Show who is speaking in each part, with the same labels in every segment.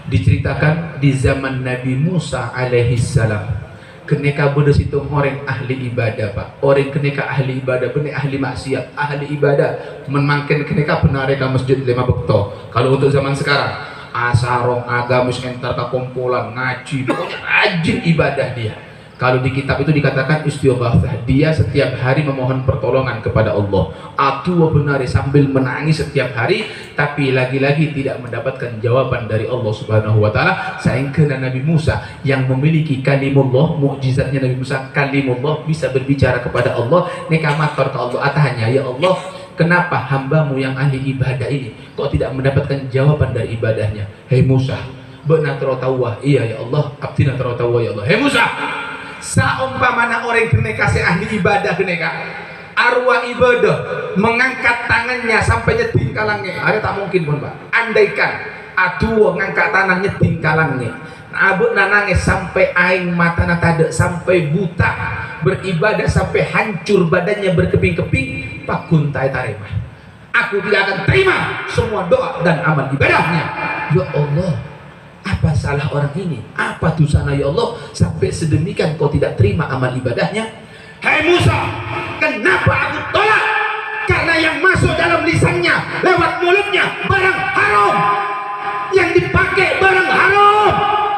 Speaker 1: Diceritakan di zaman Nabi Musa alaihi salam, keneka beda situ orang ahli ibadah pak, orang keneka ahli ibadah benih ahli maksiat, ahli ibadah memangkin keneka benar ke masjid 5 waktu. Kalau untuk zaman sekarang asarong agamis entar ke kumpulan ngaji, pokoknya rajin ibadah dia. Kalau di kitab itu dikatakan istighosah, dia setiap hari memohon pertolongan kepada Allah. Atu benar sambil menangis setiap hari, tapi lagi-lagi tidak mendapatkan jawaban dari Allah Subhanahu wa taala. Sehingga Nabi Musa yang memiliki kalimullah, mukjizatnya Nabi Musa kalimullah, bisa berbicara kepada Allah, nekamator ke Allah atahnya, ya Allah, kenapa hambamu yang ahli ibadah ini kok tidak mendapatkan jawaban dari ibadahnya? Hei Musa, benar tarawah, iya ya Allah, abdina tarawah ya Allah. Hei Musa, saumpamana orang kena kasih ahli ibadah kena arwah ibadah mengangkat tangannya sampai nyeting kalangnya, ada tak mungkin pun pak. Andaikan aduh ngangkat tanah nyeting kalangnya, abut nanangnya sampai aing mata natada sampai buta, beribadah sampai hancur badannya berkeping-keping, pak kuntai tarimah, aku tidak akan terima semua doa dan amal ibadahnya. Ya Allah, apa salah orang ini? Apa dosanya ya Allah sampai sedemikian kau tidak terima amal ibadahnya? Hai Musa, kenapa aku tolak? Karena yang masuk dalam lisannya lewat mulutnya barang haram, yang dipakai barang haram,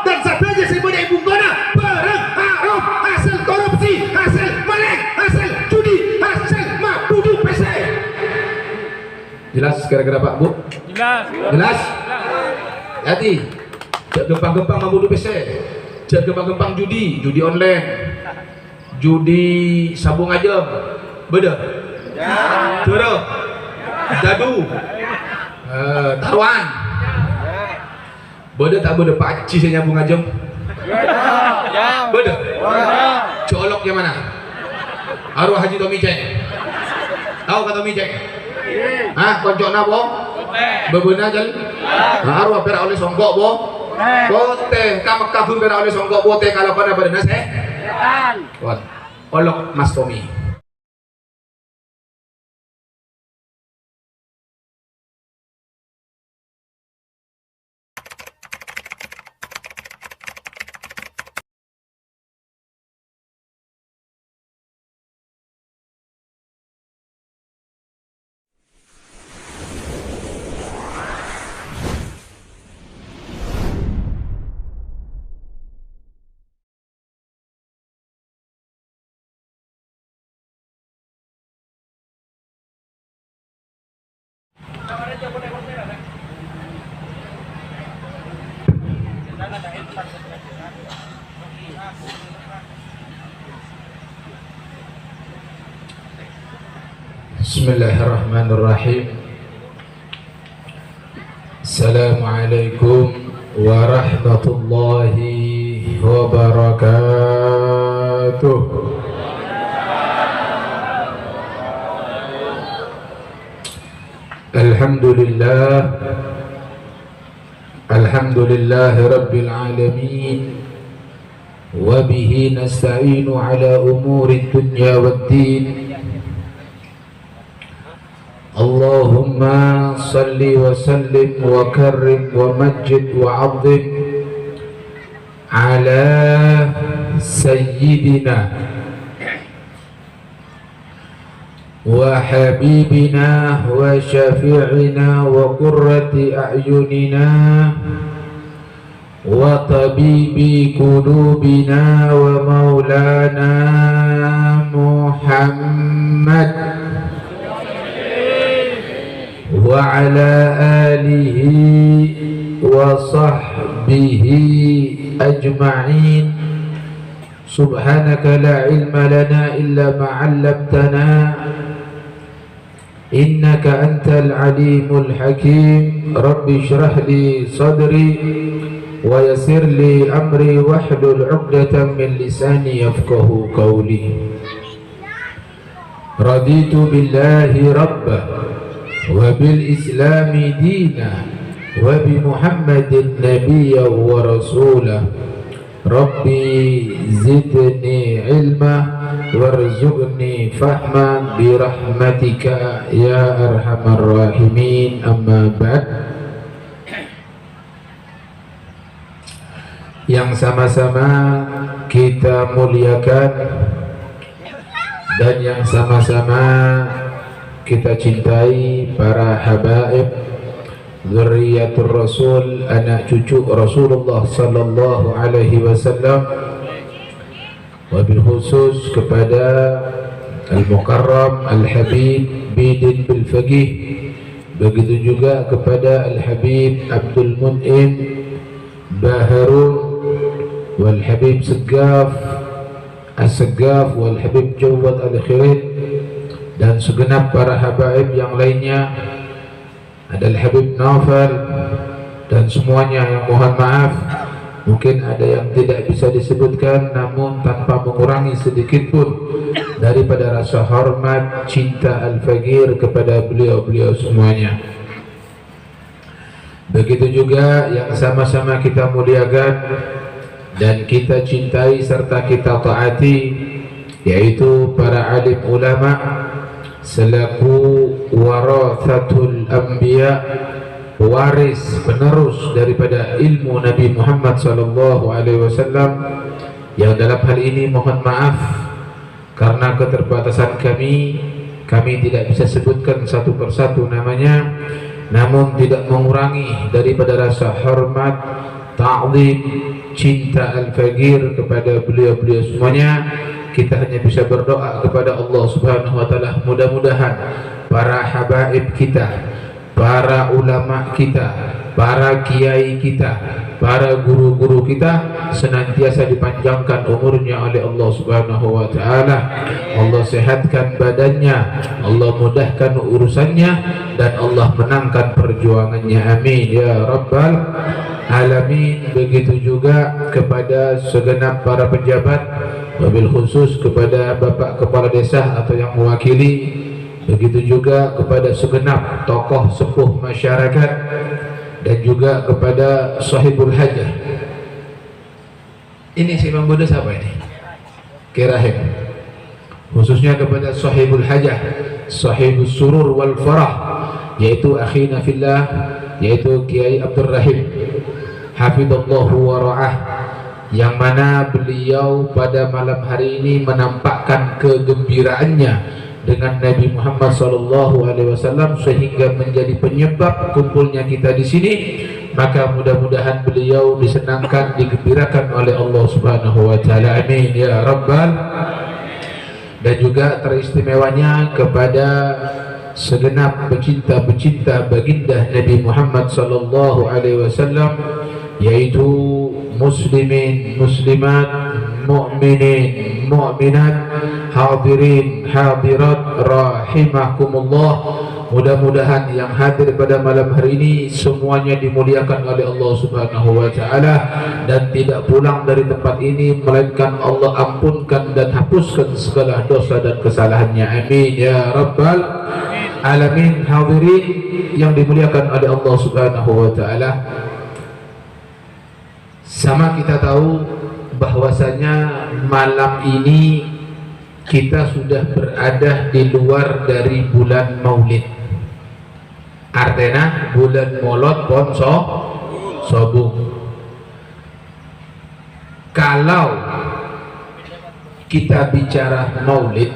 Speaker 1: dan saja sebagai ibu gona barang haram, hasil korupsi, hasil melek, hasil judi, hasil mabudu PC. Jelas kira-kira Pak Bu? Jelas? Hati. Jak gempang-gempang mabudu PC, jak gempang-gempang judi online, judi sabung aja, beda, terus, dadu, taruhan, beda tak beda, paci saya nyambung aja, beda, colok yang mana? Arwah Haji Tommy Ceng, tahu kata Tommy Ceng? Hah, koncok nabo? Bebenah jalan? Arwah perak oleh songgok bo? Bote, kamu kabur karena oleh songgok bote kalau pada badan nasi. Olok Mas Tommy. Bismillahirrahmanirrahim. Assalamualaikum warahmatullahi wabarakatuh. Alhamdulillah, alhamdulillahi rabbil alamin, wa bihi nasta'inu ala umuri dunya waddin. Allahumma salli wa sallim wa karrim wa majid wa azim ala sayyidina wa habibina wa syafi'ina wa qurrati a'yunina wa tabibi qulubina wa maulana Muhammad wa ala alihi wa sahbihi ajma'in. Subhanaka la ilma lana illa ma 'allamtana innaka antal alimul hakim. Rabbi shrah li sadri wa yassir li amri wahlul 'uqdatam min lisani yafqahu qawli. Raditu billahi rabba wa bil islami dina wa bi muhammadin nabiyya wa rasulah. Rabbi zidni ilma warzuqni fahma bi rahmatika ya arhamar rahimin. Amma ba'd. yang sama-sama kita muliakan dan yang sama-sama kita cintai, para habaib dzurriyyatur rasul, anak cucu Rasulullah sallallahu alaihi wasallam, wabil khusus kepada Al-Mukarram Al-Habib Bidin bil Faqih, begitu juga kepada Al-Habib Abdul Mun'im Baharun wal Habib Segaf As-Segaf wal Habib Jawad Al-Khirid, dan segenap para habaib yang lainnya, ada Al-Habib Naufal dan semuanya yang mohon maaf mungkin ada yang tidak bisa disebutkan, namun tanpa mengurangi sedikit pun daripada rasa hormat cinta Al-Faqir kepada beliau-beliau semuanya. Begitu juga yang sama-sama kita muliakan dan kita cintai serta kita taati, yaitu para alim ulama selaku warathatul anbiya, waris penerus daripada ilmu Nabi Muhammad sallallahu alaihi wasallam, yang dalam hal ini mohon maaf karena keterbatasan kami tidak bisa sebutkan satu persatu namanya, namun tidak mengurangi daripada rasa hormat, ta'zim, cinta Al-Faqir kepada beliau-beliau semuanya. Kita hanya bisa berdoa kepada Allah Subhanahu wa taala, mudah-mudahan para habaib kita, para ulama kita, para kiai kita, para guru-guru kita senantiasa dipanjangkan umurnya oleh Allah Subhanahu wa taala. Allah sehatkan badannya, Allah mudahkan urusannya, dan Allah menangkan perjuangannya. Amin ya rabbal alamin. Begitu juga kepada segenap para pejabat, wabil khusus kepada Bapak Kepala Desa atau yang mewakili, begitu juga kepada segenap tokoh sepuh masyarakat, dan juga kepada sahibul hajah. Ini si Imam Buddha siapa ini? Kirahim. Khususnya kepada sahibul hajah, sahibus surur wal farah, yaitu akhina fillah, yaitu Kiai Abdul Rahim hafidhallahu wa ra'ah, yang mana beliau pada malam hari ini menampakkan kegembiraannya dengan Nabi Muhammad SAW sehingga menjadi penyebab kumpulnya kita di sini. Maka mudah-mudahan beliau disenangkan, digembirakan oleh Allah Subhanahu wa taala. Amin ya rabbal. Dan juga teristimewanya kepada segenap pecinta-pecinta baginda Nabi Muhammad SAW, yaitu muslimin, muslimat, mu'minin, mu'minat, hadirin, hadirat rahimakumullah. Mudah-mudahan yang hadir pada malam hari ini semuanya dimuliakan oleh Allah Subhanahu wa taala dan tidak pulang dari tempat ini melainkan Allah ampunkan dan hapuskan segala dosa dan kesalahannya. Amin ya rabbal alamin. Hadirin yang dimuliakan oleh Allah Subhanahu wa taala, sama kita tahu bahwasanya malam ini kita sudah berada di luar dari bulan Maulid. Artinya bulan Maulid pon sobung. Kalau kita bicara Maulid,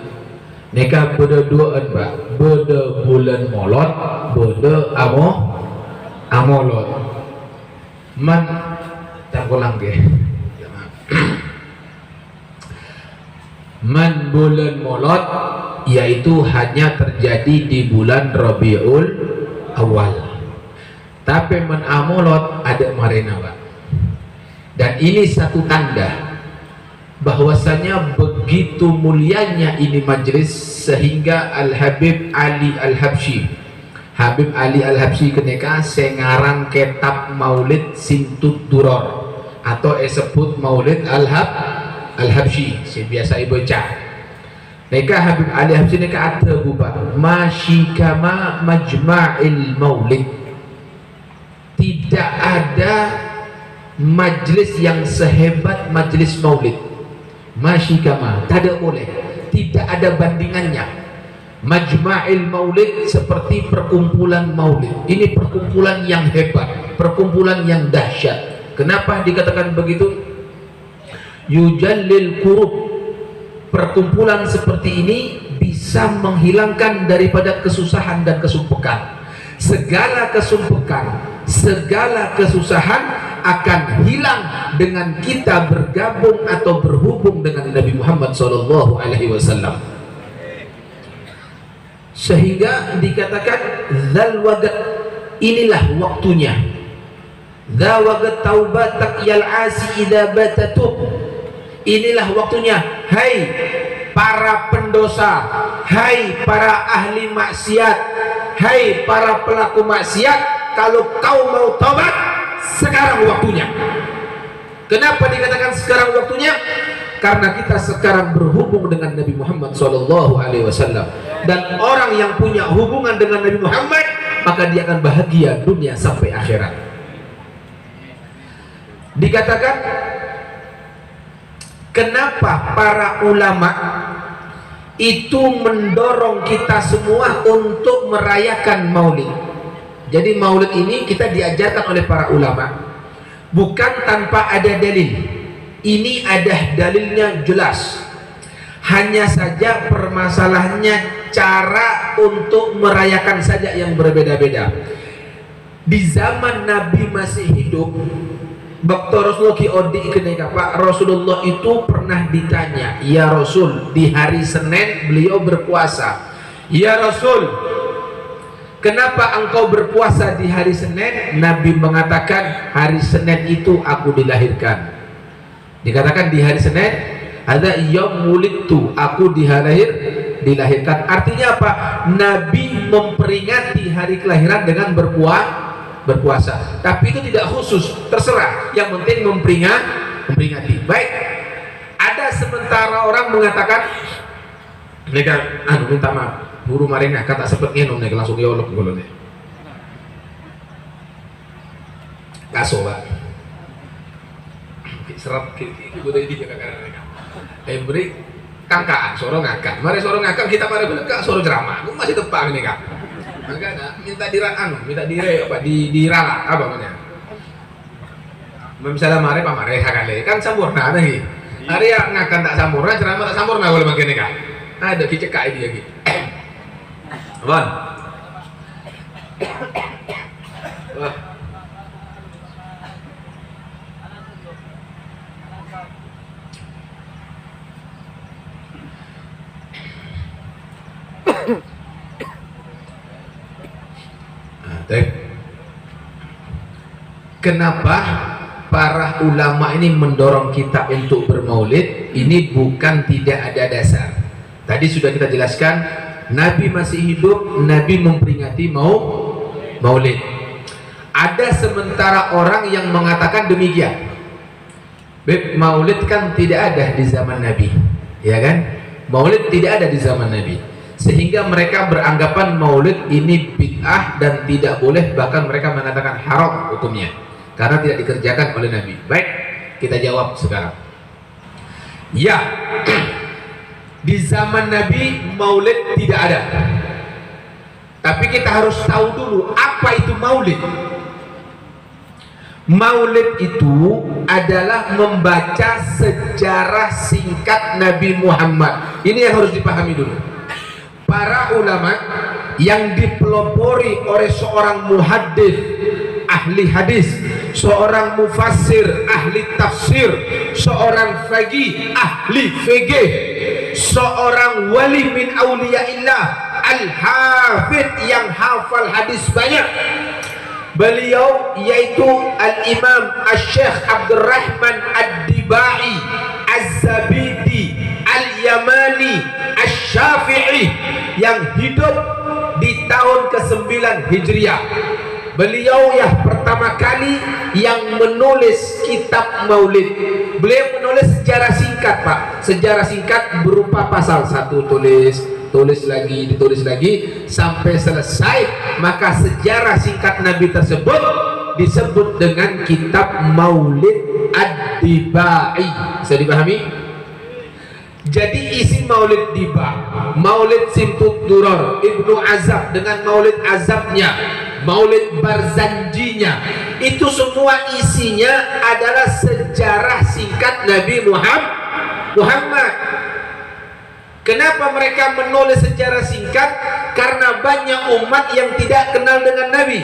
Speaker 1: neka beda duaan, Pak. Beda bulan Maulid, beda amolot. Man tanggulang ke. Man bulan Maulid yaitu hanya terjadi di bulan Rabiul Awal, tapi man amolot ada marina, Pak. Dan ini satu tanda bahwasanya begitu mulianya ini majlis sehingga Al-Habib Ali Al-Habsyi, Habib Ali Al-Habsyi keneka sengarang kitab Maulid Sintut Duror atau disebut Maulid Al-Habsyi, si biasa ibu baca. Neka Habib Ali Habsyi neka ada buat Masyikama Majma'il Maulid. Tidak ada majlis yang sehebat majlis Maulid. Masyikama, tidak boleh, tidak ada bandingannya. Majma'il Maulid seperti perkumpulan Maulid. Ini perkumpulan yang hebat, perkumpulan yang dahsyat. Kenapa dikatakan begitu? Yujallil kurub, perkumpulan seperti ini bisa menghilangkan daripada kesusahan dan kesumpekan. Segala kesumpekan, segala kesusahan akan hilang dengan kita bergabung atau berhubung dengan Nabi Muhammad SAW. Sehingga dikatakan dzal waqt, inilah waktunya. Dza waqt taubatak yal asi idza batatub, inilah waktunya. Hai para pendosa, hai para ahli maksiat, hai para pelaku maksiat, kalau kau mau taubat, sekarang waktunya. Kenapa dikatakan sekarang waktunya? Karena kita sekarang berhubung dengan Nabi Muhammad SAW, dan orang yang punya hubungan dengan Nabi Muhammad, maka dia akan bahagia dunia sampai akhirat. Dikatakan, kenapa para ulama itu mendorong kita semua untuk merayakan maulid. Jadi maulid ini kita diajarkan oleh para ulama bukan tanpa ada dalil. Ini ada dalilnya jelas. Hanya saja permasalahannya cara untuk merayakan saja yang berbeda-beda. Di zaman Nabi masih hidup, waktu Rasulullah kiodi kenika Pak, Rasulullah itu pernah ditanya, ya Rasul, di hari Senin beliau berpuasa. Ya Rasul, kenapa engkau berpuasa di hari Senin? Nabi mengatakan, hari Senin itu aku dilahirkan. Dikatakan di hari Senin, ada yaum wulidtu, aku dilahirkan. Artinya apa? Nabi memperingati hari kelahiran dengan berpuasa. Tapi itu tidak khusus, terserah. Yang penting memperingati. Baik. Ada sementara orang mengatakan, mereka minta maaf, buru marina kata seperti ini, langsung ya Allah golonnya. Kaso Pak. Serap gitu udah ini jaga mereka. Beri kangkaan, soro ngakak. Mari soro ngakak kita mari belakang soro ceramah. Aku masih tepang nih Kak. Maka minta dirala apa namanya? Misalnya mari Pak mari hakale kan sampurna nih. Hari ya ngakan tak sampurna, ceramah tak sampurna boleh makin nih Kak. Ada kicek dia gitu. Bon. Wah. Kenapa para ulama ini mendorong kita untuk bermaulid? Ini bukan tidak ada dasar. Tadi sudah kita jelaskan, Nabi masih hidup, Nabi memperingati maulid. Ada sementara orang yang mengatakan demikian. Maulid kan tidak ada di zaman Nabi, ya kan? Maulid tidak ada di zaman Nabi. Sehingga mereka beranggapan maulid ini bid'ah dan tidak boleh, bahkan mereka mengatakan haram hukumnya karena tidak dikerjakan oleh Nabi. Baik, kita jawab sekarang. Ya, di zaman Nabi maulid tidak ada. Tapi kita harus tahu dulu apa itu maulid. Maulid itu adalah membaca sejarah singkat Nabi Muhammad. Ini yang harus dipahami dulu. Para ulama yang dipelopori oleh seorang muhaddits, ahli hadis, seorang mufassir, ahli tafsir, seorang faqih, ahli fikih, seorang wali min auliyaillah, al-hafidh yang hafal hadis banyak. Beliau yaitu al-Imam Asy-Syaikh Abdurrahman Ad-Dibai Az-Zabidi Al-Yamani Asy-Syafi'i yang hidup di tahun ke-9 Hijriah. Beliau yang pertama kali yang menulis kitab maulid. Beliau menulis sejarah singkat Pak. Sejarah singkat berupa pasal satu tulis lagi, ditulis lagi sampai selesai. Maka sejarah singkat Nabi tersebut disebut dengan kitab Maulid Ad-Dibai. Bisa dipahami? Jadi isi Maulid Diba, Maulid Simtud Duror, Ibnu Azab dengan Maulid Azabnya, Maulid Barzanjinya, itu semua isinya adalah sejarah singkat Nabi Muhammad. Kenapa mereka menulis sejarah singkat? Karena banyak umat yang tidak kenal dengan Nabi.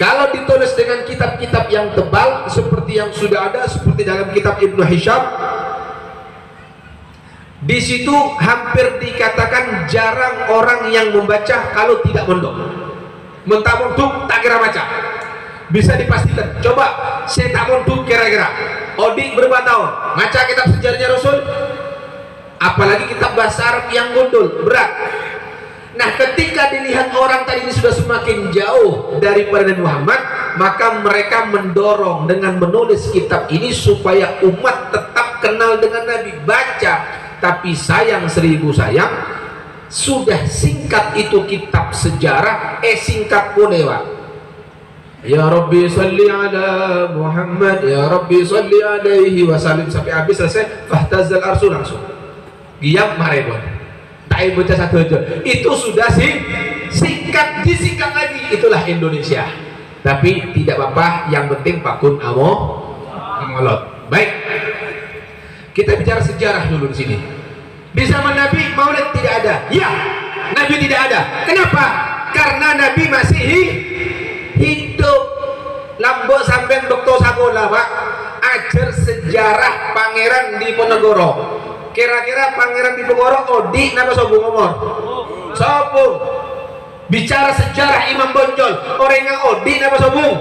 Speaker 1: Kalau ditulis dengan kitab-kitab yang tebal seperti yang sudah ada, seperti dalam kitab Ibnu Hisham, di situ hampir dikatakan jarang orang yang membaca kalau tidak mondok. Mentah mondok tak kira baca. Bisa dipastikan. Coba saya tak mondok kira-kira. Odi berapa tahun? Baca kitab sejarahnya Rasul. Apalagi kitab bahasa Arab yang gondol, berat. Nah, ketika dilihat orang tadi ini sudah semakin jauh daripada Nabi Muhammad, maka mereka mendorong dengan menulis kitab ini supaya umat tetap kenal dengan Nabi. Baca, tapi sayang seribu sayang, sudah singkat itu kitab sejarah, singkat pun lewat. Ya Rabbi salli ala Muhammad, ya Rabbi salli alaihi wasallim, sampai habis selesai, fahtazal arsu langsung. Giam marebon. Tak baca satu aja. Itu sudah singkat, disingkat lagi. Itulah Indonesia. Tapi tidak apa-apa, yang penting pakun amolot. Baik. Kita bicara sejarah dulu di sini. Di zaman Nabi Maulid tidak ada. Ya, Nabi tidak ada. Kenapa? Karena Nabi masih hidup. Lambok sampai dokter sekolah, Pak. Ajar sejarah Pangeran Diponegoro. Kira-kira Pangeran Diponegoro Odi napa sobung ngomor? Sobung. Bicara sejarah Imam Bonjol, orang yang Odi napa sobung?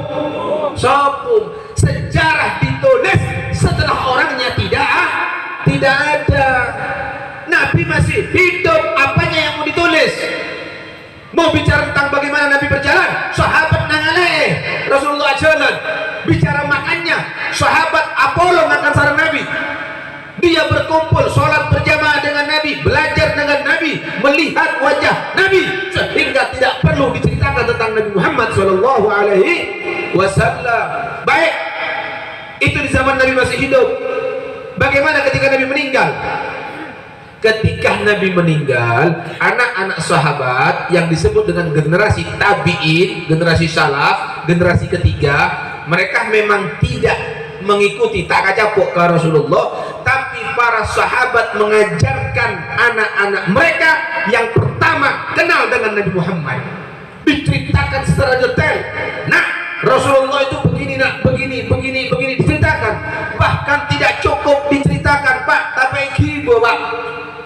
Speaker 1: Sobung. Sejarah ditulis setelah orangnya tidak ada. Nabi masih hidup, apanya yang mau ditulis? Mau bicara tentang bagaimana Nabi berjalan, sahabat nangale, Rasulullah jalan. Bicara makannya, sahabat Apollo makan sarang Nabi. Dia berkumpul, sholat berjamaah dengan Nabi, belajar dengan Nabi, melihat wajah Nabi, sehingga tidak perlu diceritakan tentang Nabi Muhammad Shallallahu Alaihi Wasallam. Baik, itu di zaman Nabi masih hidup. Bagaimana ketika Nabi meninggal? Ketika Nabi meninggal, anak-anak sahabat yang disebut dengan generasi tabi'in, generasi salaf, generasi ketiga, mereka memang tidak mengikuti tak kacapuk ke Rasulullah, tapi para sahabat mengajarkan anak-anak mereka yang pertama kenal dengan Nabi Muhammad, diceritakan secara detail. Nah, Rasulullah itu begini, nak, begini diceritakan. Bahkan tidak cukup diceritakan, Pak, tapi Pak,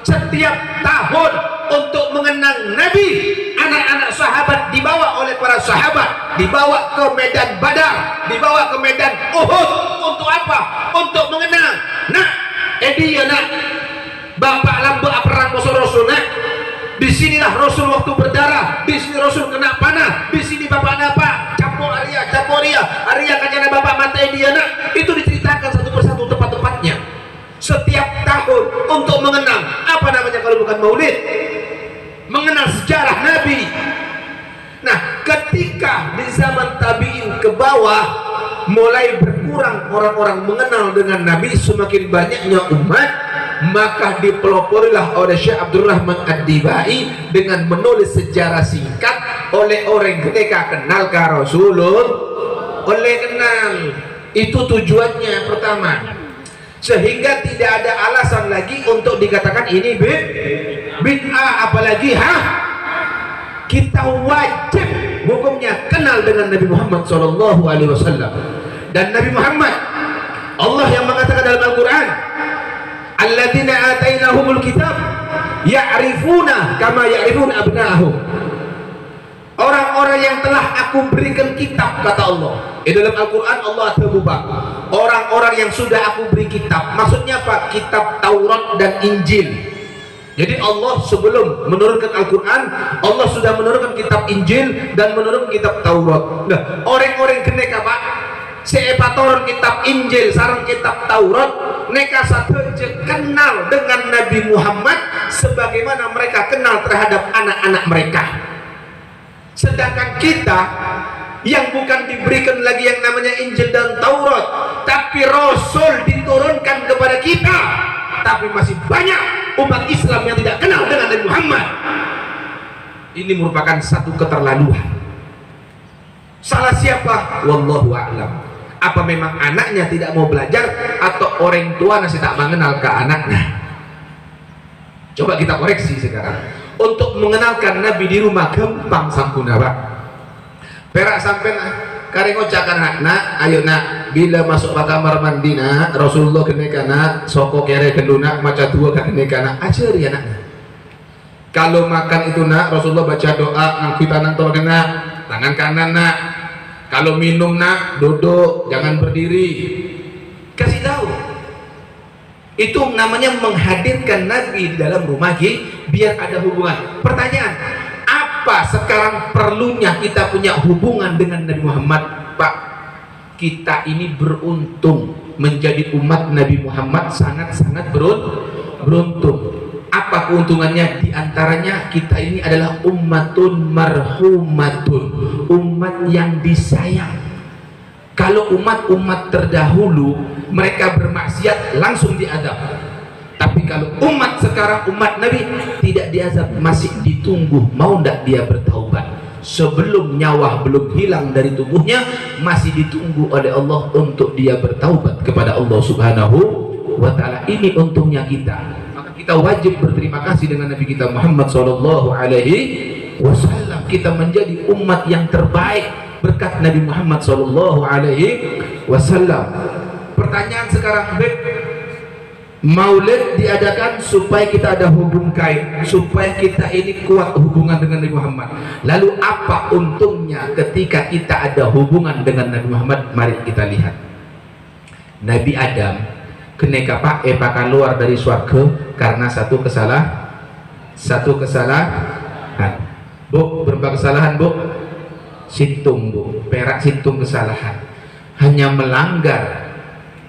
Speaker 1: setiap tahun untuk mengenang Nabi, anak-anak sahabat dibawa oleh para sahabat, dibawa ke medan Badar, dibawa ke medan Uhud. Untuk apa? Untuk mengenang. Nah, dia nak, bapak lambak perang musuh Rasul, nak. Disinilah Rasul waktu berdarah, di sini Rasul kena panah, di sini bapak napa caporia kacana bapak mata dia, nak. Itu diceritakan satu persatu tempat-tempatnya. Setiap tahun untuk mengenang, apa namanya kalau bukan maulid? Mengenal sejarah Nabi. Nah, ketika di zaman tabi'in ke bawah mulai berkurang orang-orang mengenal dengan Nabi, semakin banyaknya umat, maka dipeloporilah oleh Syekh Abdurrahman Ad-Dibai dengan menulis sejarah singkat oleh orang ketika kenal ke Rasulullah, oleh kenal. Itu tujuannya pertama, sehingga tidak ada alasan lagi untuk dikatakan ini bid'ah, apalagi kita wajib hukumnya kenal dengan Nabi Muhammad SAW. Dan Nabi Muhammad, Allah yang mengatakan dalam Al-Quran, alladzina atainahumul kitab ya'rifuna kama ya'rifuna abna'ahum. Orang-orang yang telah aku berikan kitab, kata Allah. Dalam Al-Quran Allah terbuka orang-orang yang sudah aku beri kitab. Maksudnya apa? Kitab Taurat dan Injil. Jadi Allah sebelum menurunkan Al-Quran, Allah sudah menurunkan kitab Injil dan menurunkan kitab Taurat. Nah, orang-orang keneka, Pak, seepatoran kitab Injil sarang kitab Taurat, mereka saja kenal dengan Nabi Muhammad sebagaimana mereka kenal terhadap anak-anak mereka. Sedangkan kita yang bukan diberikan lagi yang namanya Injil dan Taurat, tapi Rasul diturunkan kepada kita, tapi masih banyak umat Islam yang tidak kenal dengan Nabi Muhammad. Ini merupakan satu keterlaluan. Salah siapa? Wallahu a'lam. Apa memang anaknya tidak mau belajar atau orang tua masih tak mengenal ke anaknya? Coba kita koreksi sekarang. Untuk mengenalkan Nabi di rumah gampang sampuna Pak. Perak sampai kareng ucakan nak, ayo nak, bila masuk ke kamar mandi nak, Rasulullah kenekana, soko kere kenduna, maca dua kenekana, ajari anaknya. Kalau makan itu nak, Rasulullah baca doa, ngangkui tangan tolongnya, tangan kanan nak. Kalau minum nak, duduk, jangan berdiri. Kasih tahu. Itu namanya menghadirkan Nabi di dalam rumah biar ada hubungan. Pertanyaan, apa sekarang perlunya kita punya hubungan dengan Nabi Muhammad? Pak, kita ini beruntung menjadi umat Nabi Muhammad, sangat-sangat beruntung. Apa keuntungannya? Di antaranya kita ini adalah ummatun marhumatun, umat yang disayang. Kalau umat-umat terdahulu mereka bermaksiat langsung diazab, tapi kalau umat sekarang, umat Nabi tidak diazab, masih ditunggu mau ndak dia bertaubat. Sebelum nyawa belum hilang dari tubuhnya, masih ditunggu oleh Allah untuk dia bertaubat kepada Allah Subhanahu wa ta'ala. Ini untungnya kita. Maka kita wajib berterima kasih dengan Nabi kita Muhammad sallallahu alaihi wasallam. Kita menjadi umat yang terbaik berkat Nabi Muhammad sallallahu alaihi wasallam. Pertanyaan sekarang, Beb, Maulid diadakan supaya kita ada hubungan, supaya kita ini kuat hubungan dengan Nabi Muhammad. Lalu apa untungnya ketika kita ada hubungan dengan Nabi Muhammad? Mari kita lihat. Nabi Adam keneka pak keluar dari surga karena satu kesalahan. Bu, berapa kesalahan bu? Situng bu, perak situng kesalahan. Hanya melanggar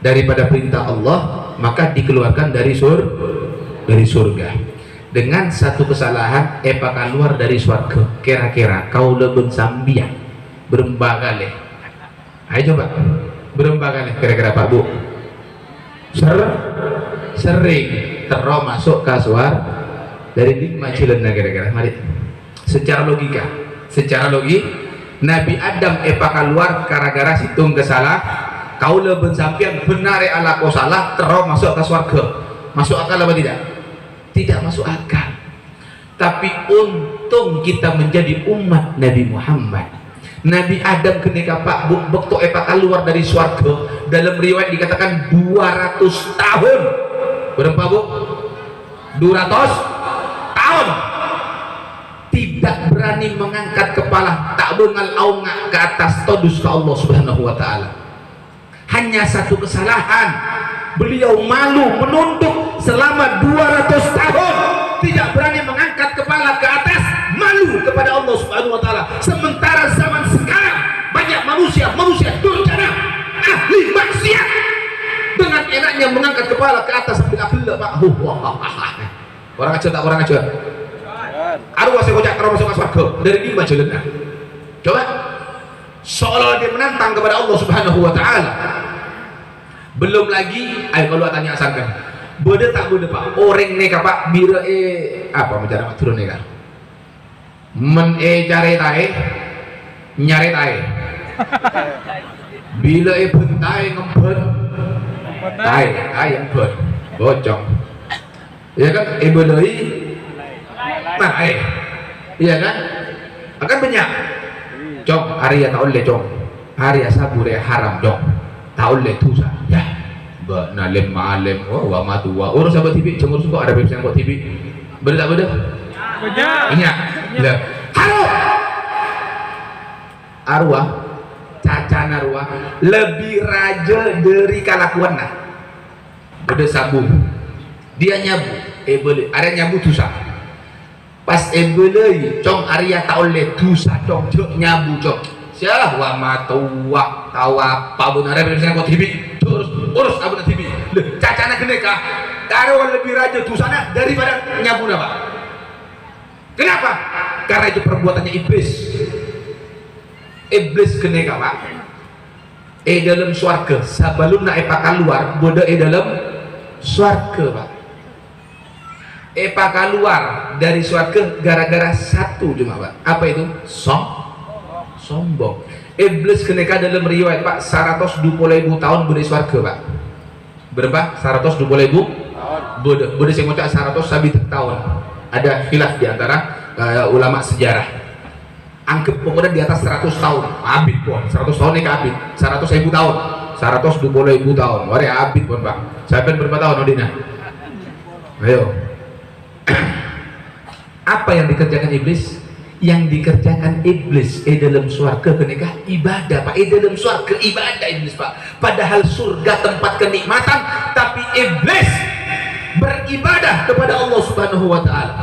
Speaker 1: daripada perintah Allah, maka dikeluarkan dari surga. Dengan satu kesalahan keluar dari surga. Kira-kira kau lebih sambian beremba kali. Ayo coba beremba kali kira-kira Pak Bu. Sering terus masuk ke suar dari 5 cilena kira-kira. Mari secara logika, Nabi Adam keluar gara-gara situng kesalah. Kau lebih sampian benar ala kau salah terus masuk ke surga. Masuk akal apa tidak? Tidak masuk akal. Tapi untung kita menjadi umat Nabi Muhammad. Nabi Adam ketika Pak Bekto keluar dari surga, dalam riwayat dikatakan 200 tahun. Berapa Bu? 200 tahun. Tidak berani mengangkat kepala, tak bengal aunga ke atas todus ke Allah Subhanahu wa ta'ala. Hanya satu kesalahan, beliau malu menunduk selama 200 tahun, tidak berani mengangkat kepala ke atas, malu kepada Allah Subhanahu wa ta'ala. Sementara zaman sekarang banyak manusia durjana, ahli maksiat, dengan enaknya mengangkat kepala ke atas sambil akhlak Pak. Orang aja tak orang aja. Arwah saya kocak kalau masuk surga dari 5 jalan. Coba seolah dia menantang kepada Allah Subhanahu wa ta'ala. Belum lagi, ayo kalau tanya asalkan beda tak beda Pak, orang neka Pak bira apa bicara mak turun neka men cari tae nyari tae bila bentai ngempet tae ngempet bocong ya kan belai nah iya kan akan banyak cong Arya tak oleh cong Arya sabure haram cong tak oleh dosa ya mbak nalem ma'alem wa matua urus apa TV cemur suka ada website buat TV beda tak beda banyak lah arwah cacan arwah lebih raja dari kalakuan nah beda sabu dia nyabu beli ada nyabu dosa pas beli cong Arya tak oleh dosa cong jok nyabu cong siapa wa matua tahu apa benar ada website buat TV urus abang TV cacana geneka karo lebih raja dosanya daripada nyabuna Pak. Kenapa? Karena itu perbuatannya iblis geneka Pak. Dalam swarga sebelum naik keluar bodoh dalam swarga Pak. Keluar dari swarga gara-gara satu cuma Pak. Apa itu? Sombong. Iblis ketika dalam riwayat Pak 120.000 tahun budi swarga Pak. Berapa? 120.000 budi saya ngucap 100 sabit tahun. Ada khilaf di antara ulama sejarah. Anggap pemuda di atas 100 tahun abid pun 100 tahun ini abid 100.000 tahun 120.000 tahun wari abid pun Pak. Sampai berapa tahun Odina? Ayo. Apa yang dikerjakan iblis? Yang dikerjakan iblis dalam surga kenikah ibadah Pak. Dalam surga ibadah iblis Pak. Padahal surga tempat kenikmatan, tapi iblis beribadah kepada Allah Subhanahu wa taala.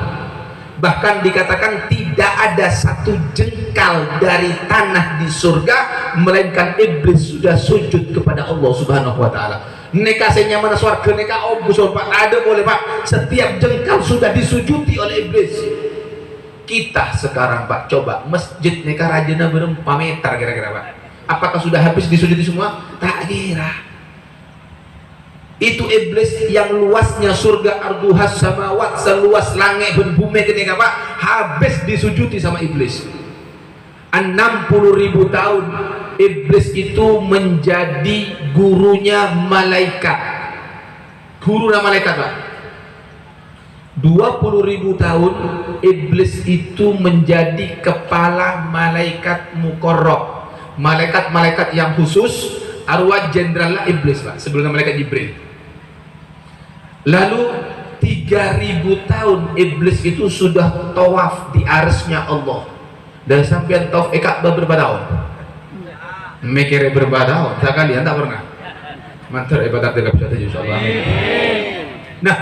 Speaker 1: Bahkan dikatakan tidak ada satu jengkal dari tanah di surga melainkan iblis sudah sujud kepada Allah Subhanahu wa taala. Neka senyamana surga neka obusur Pak, ada boleh Pak. Setiap jengkal sudah disujuti oleh iblis. Kita sekarang Pak coba masjid neka rajana berapa meter kira-kira Pak? Apakah sudah habis disujuti semua? Tak kira. Itu iblis yang luasnya surga arduhas samawat, seluas langit dan bumi ketika Pak habis disujuti sama iblis. 60.000 tahun iblis itu menjadi gurunya malaikat. Gurunya malaikat Pak. 20.000 tahun iblis itu menjadi kepala malaikat mukorrab. Malaikat-malaikat yang khusus arwah jenderal iblis Pak, sebelum malaikat Jibril. Lalu 3.000 tahun iblis itu sudah tawaf di arsy-Nya Allah. Dan sampai tawaf Ka'bah berapa tahun? Mikir berapa tahun? Sekalian tak pernah. Mantar ibadat dekat bisa insyaallah. Nah,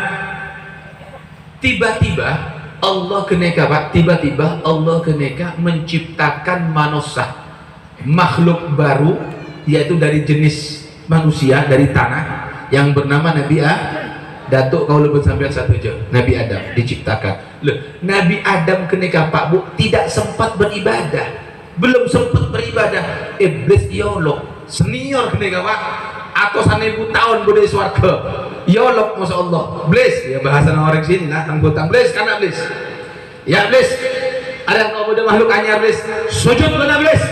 Speaker 1: tiba-tiba Allah keneka Pak, tiba-tiba Allah keneka menciptakan manusia, makhluk baru, yaitu dari jenis manusia, dari tanah, yang bernama Nabi Datuk kau lebih sampai satu jam. Nabi Adam diciptakan. Loh, Nabi Adam ketika Pak Bu tidak sempat beribadah, belum sempat beribadah. Iblis yolok senior ketika Pak atau 1.000 tahun budi swarga. Yolok masya Allah. Iblis ya bahasa orang sini lah, anggota iblis karena iblis. Ya iblis, ada kau muda makhluk anyar iblis. Sujud kepada iblis.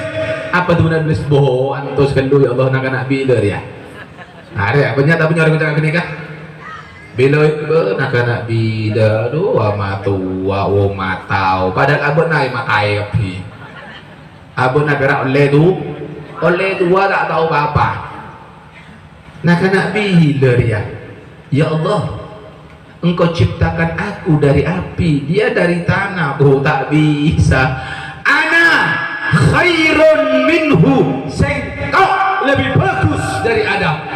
Speaker 1: Apa tuh benar iblis? Boh, antus kendu ya Allah nak anak biler ya. Ada banyak tapi orang ketika kenika. Bila nak bida doa matua o matau padahal abon naik makai api abon nak berak oleh dua tak tahu apa nak bila ya Allah engkau ciptakan aku dari api dia dari tanah tak bisa ana khairun minhu engkau lebih bagus dari Adam.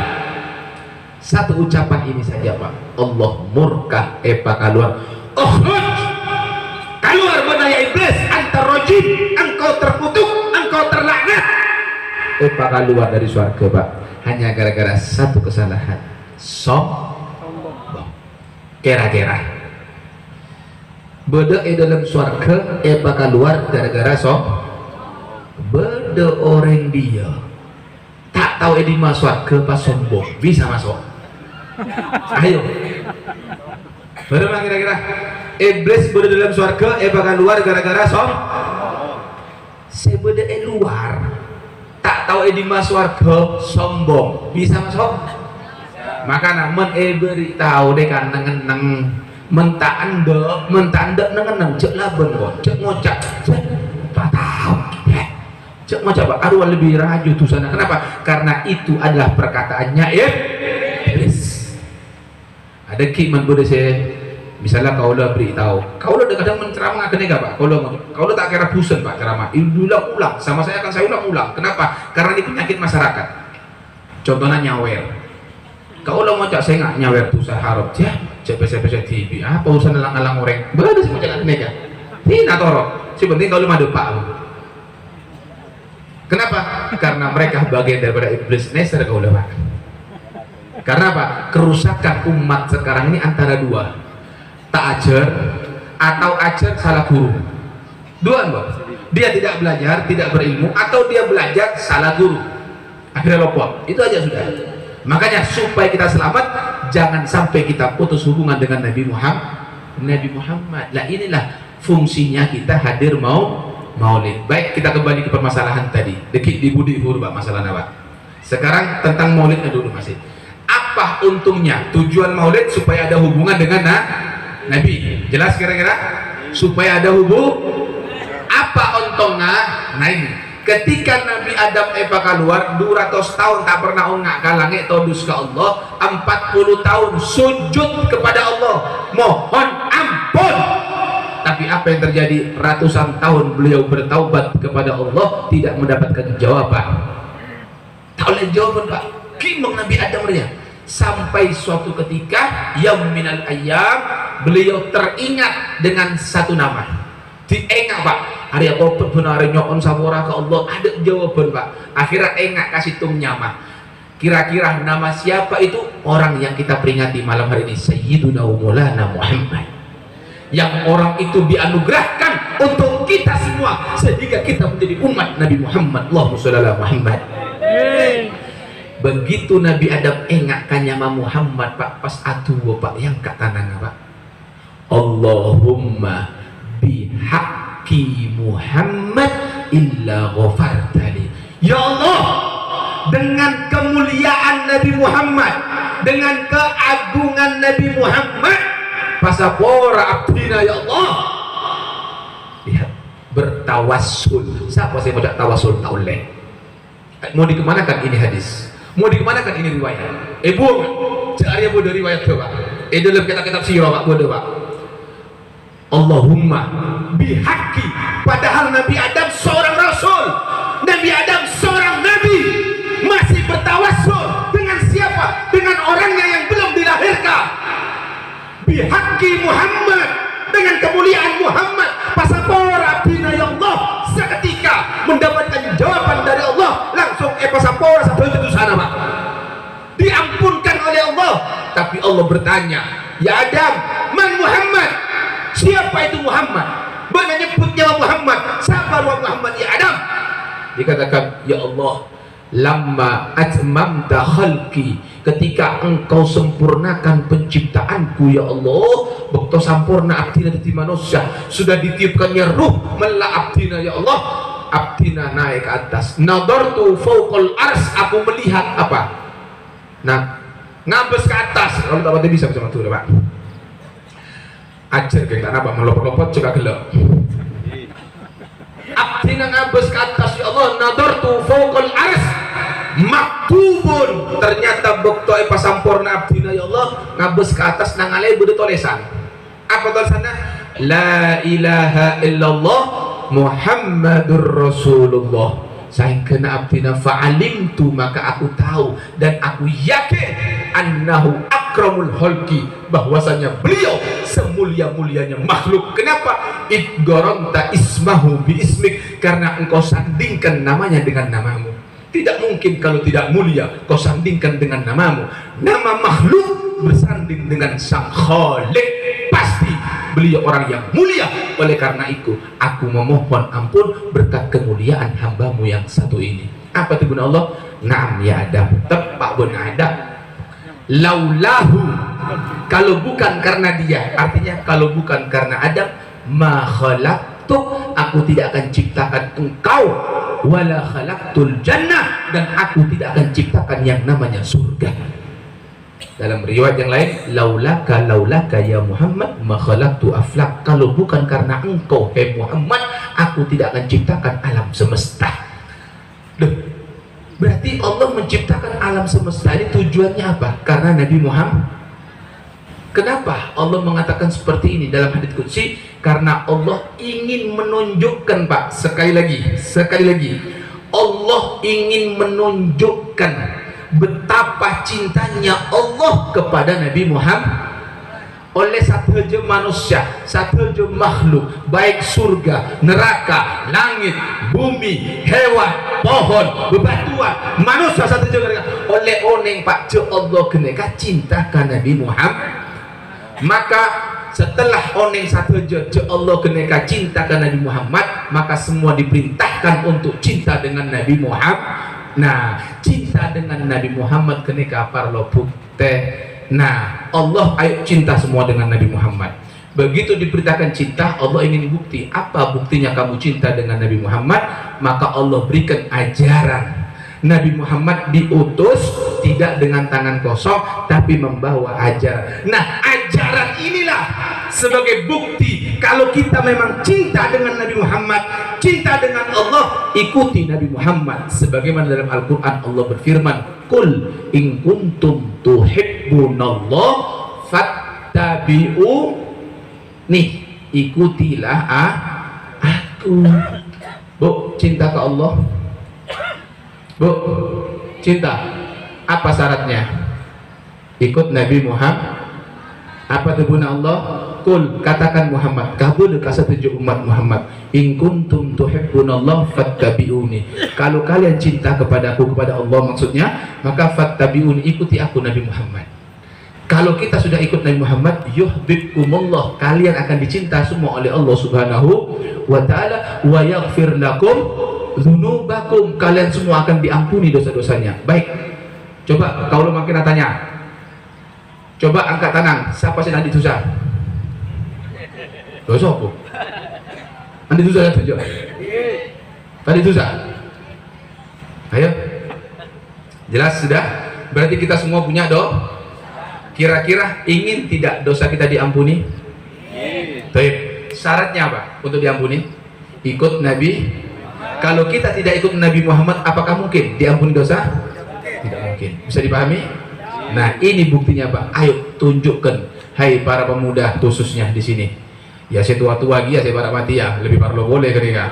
Speaker 1: Satu ucapan ini saja Pak, Allah murka keluar. Ukhruj, keluar benaya iblis, antar rajim, engkau terkutuk, engkau terlaknat. Keluar dari surga Pak, hanya gara-gara satu kesalahan, sombong. Kira-kira beda dalam surga keluar gara-gara sombong. Beda orang dia tak tahu di masuk ke pas sombong bisa masuk. Ayo berapa kira-kira iblis berada dalam surga bakal luar gara-gara sebeda luar tak tahu di masuk surga sombong bisa masuk. Makanya beri tahu deh kan neng mentak anda neng cek laban kok cek ngocak tak tahu cek ngocak Pak arwah lebih raju tuh sana. Kenapa? Karena itu adalah perkataannya iblis. Ada kiman boleh saya misalnya kau lah beritahu kau lah kadang menceramah kenega Pak kau lah tak kira bosan Pak ceramah ulang sama saya akan saya ulang. Kenapa? Karena ini penyakit masyarakat. Contohnya nyawer kau lah mau cak saya nggak nyawer tuh saharap ya cepet TV apa urusan alang-alang orang berada sih mau cak kenega ini natorok si penting kau lu madu Pak. Kenapa? Karena mereka bagian daripada iblis neser kau lah Pak. Karena apa? Kerusakan umat sekarang ini antara dua, tak ajar atau ajar salah guru. Dua Mbak. Dia tidak belajar, tidak berilmu, atau dia belajar salah guru. Akhirnya lopot. Itu aja sudah. Makanya supaya kita selamat, jangan sampai kita putus hubungan dengan Nabi Muhammad. Lah inilah fungsinya kita hadir maulid. Baik, kita kembali ke permasalahan tadi. Dikit di budi huru Pak masalah Pak. Sekarang tentang maulidnya dulu masih. Apa untungnya tujuan maulid supaya ada hubungan dengan Nabi? Jelas kira-kira? Supaya ada apa untungnya? Nah ini, ketika Nabi Adam Eva keluar 200 tahun tak pernah ungak kalangit todus ke Allah, 40 tahun sujud kepada Allah mohon ampun. Tapi apa yang terjadi? Ratusan tahun beliau bertaubat kepada Allah, tidak mendapatkan jawaban. Tak oleh jawaban Pak. Gimana Nabi Adam dia? Sampai suatu ketika yang minal ayyam beliau teringat dengan satu nama. Diengak Pak. Hari apa benar nyokon sabora ke Allah, ada jawaban Pak. Akhirnya engak kasih tung nyama. Kira-kira nama siapa itu? Orang yang kita peringati malam hari ini, Sayyiduna Maulana Muhammad. Yang orang itu dianugerahkan untuk kita semua sehingga kita menjadi umat Nabi Muhammad. Allahumma sholli ala Muhammad. Begitu Nabi Adam engakkan nama Muhammad Pak, pas atuh Pak yang kata nana Pak, Allahumma bihaqqi Muhammad illa ghafartali. Ya Allah, dengan kemuliaan Nabi Muhammad, dengan keagungan Nabi Muhammad, pasapora abdina ya Allah. Lihat, bertawassul. Siapa sih mau tawassul? Tak boleh. Mau dikemanakan ini hadis? Mau dikemanakan ini riwayat? Ibu, cari ibu dari riwayat coba. Dalam kitab-kitab sirah Pak, bodoh Pak. Allahumma bihaqqi, padahal Nabi Adam seorang rasul, Nabi Adam seorang nabi, masih bertawassul dengan siapa? Dengan orangnya yang belum dilahirkan. Bihaqqi Muhammad, dengan kemuliaan Muhammad, pasapora abdina ya Allah. Seketika mendapatkan jawaban dari Allah, langsung pasapora sampai itu sana Pak, diampunkan oleh Allah. Tapi Allah bertanya, ya Adam, man Muhammad? Siapa itu Muhammad? Mana nyebutnya Muhammad? Siapa Muhammad ya Adam? Dikatakan, ya Allah, lamma atmamta khalqi, ketika engkau sempurnakan penciptaanku ya Allah, bekto sampurna abdina di manusia, sudah ditiupkannya ruh mela abdina ya Allah, abdina naik ke atas, nadartu fauqal ars, aku melihat apa? Nah, ngabes ke atas. Kalau tak bisa macam itu Pak. Ajar kayak tak nampak melopot-lopot coba gelap. Abdina ngabes ke atas ya Allah, nadartu fauqal ars, maktubun, ternyata bekto pasampurna abdina ya Allah, ngabes ke atas nangalai bude tulisan. Apa tulisannya? La ilaha illallah Muhammadur Rasulullah. Saya kena abdina fa'alimtu, maka aku tahu dan aku yakin annahu akramul khalqi, bahwasanya beliau semulia-mulianya makhluk. Kenapa? Idgharamta ismahu bi ismik, karena engkau sandingkan namanya dengan namamu. Tidak mungkin kalau tidak mulia kau sandingkan dengan namamu. Nama makhluk bersanding dengan sang Khalik, pasti beliau orang yang mulia. Oleh karena itu aku memohon ampun berkat kemuliaan hambamu yang satu ini. Apa itu guna Allah? Naam ya Adam, tepak bun Adam. Laulahu, kalau bukan karena dia, artinya kalau bukan karena Adam, ma khalaqtu, aku tidak akan ciptakan engkau, wala khalaqtul jannah, dan aku tidak akan ciptakan yang namanya surga. Dalam riwayat yang lain, laulaka ya Muhammad ma khalaqtu aflak, kalau bukan karena engkau hai Muhammad, aku tidak akan ciptakan alam semesta. Duh, berarti Allah menciptakan alam semesta ini tujuannya apa? Karena Nabi Muhammad. Kenapa Allah mengatakan seperti ini dalam hadits qudsi? Karena Allah ingin menunjukkan Pak, sekali lagi Allah ingin menunjukkan betapa cintanya Allah kepada Nabi Muhammad. Oleh satu aja manusia, satu aja makhluk, baik surga, neraka, langit, bumi, hewan, pohon, bebatuan, manusia satu aja, oleh oneng Pak Jo Allah keneka cintakan Nabi Muhammad. Maka setelah oneng satu aja Allah keneka cintakan Nabi Muhammad, maka semua diperintahkan untuk cinta dengan Nabi Muhammad. Nah, cinta dengan Nabi Muhammad keneka parlo bukte. Nah, Allah ayo cinta semua dengan Nabi Muhammad. Begitu diperintahkan cinta, Allah ingin bukti. Apa buktinya kamu cinta dengan Nabi Muhammad? Maka Allah berikan ajaran. Nabi Muhammad diutus tidak dengan tangan kosong, tapi membawa ajaran. Nah, ajaran inilah sebagai bukti kalau kita memang cinta dengan Nabi Muhammad, cinta dengan Allah, ikuti Nabi Muhammad. Sebagaimana dalam Al-Quran Allah berfirman, Qul in kuntum tuhibbunallah fattabi'u. Nih, ikutilah aku. Bu, cinta ke Allah? Bu, cinta, apa syaratnya? Ikut Nabi Muhammad. Apa tujuan Allah? Kul, katakan Muhammad, kabul setuju umat Muhammad, in kuntum tuhibbunallah fattabi'uni. Kalau kalian cinta kepadaku, kepada Allah maksudnya, maka fattabi'uni, ikuti aku Nabi Muhammad. Kalau kita sudah ikut Nabi Muhammad, yuhibbukumullah, kalian akan dicinta semua oleh Allah Subhanahu wa ta'ala, wa yaghfir lakum dzunubakum, kalian semua akan diampuni dosa-dosanya. Baik, coba kalau makin tanya, coba angkat tangan, siapa sih nanti susah? Dosa apa? Nanti susah ya tunjuk. Tadi susah. Ayo, jelas sudah. Berarti kita semua punya Kira-kira ingin tidak dosa kita diampuni? Baik. Syaratnya apa untuk diampuni? Ikut Nabi. Kalau kita tidak ikut Nabi Muhammad, apakah mungkin diampuni dosa? Tidak mungkin. Bisa dipahami? Nah, ini buktinya Pak. Ayo tunjukkan, hai para pemuda khususnya di sini. Ya saya tua-tua lagi ya, saya para mati ya, lebih parlo boleh ketika.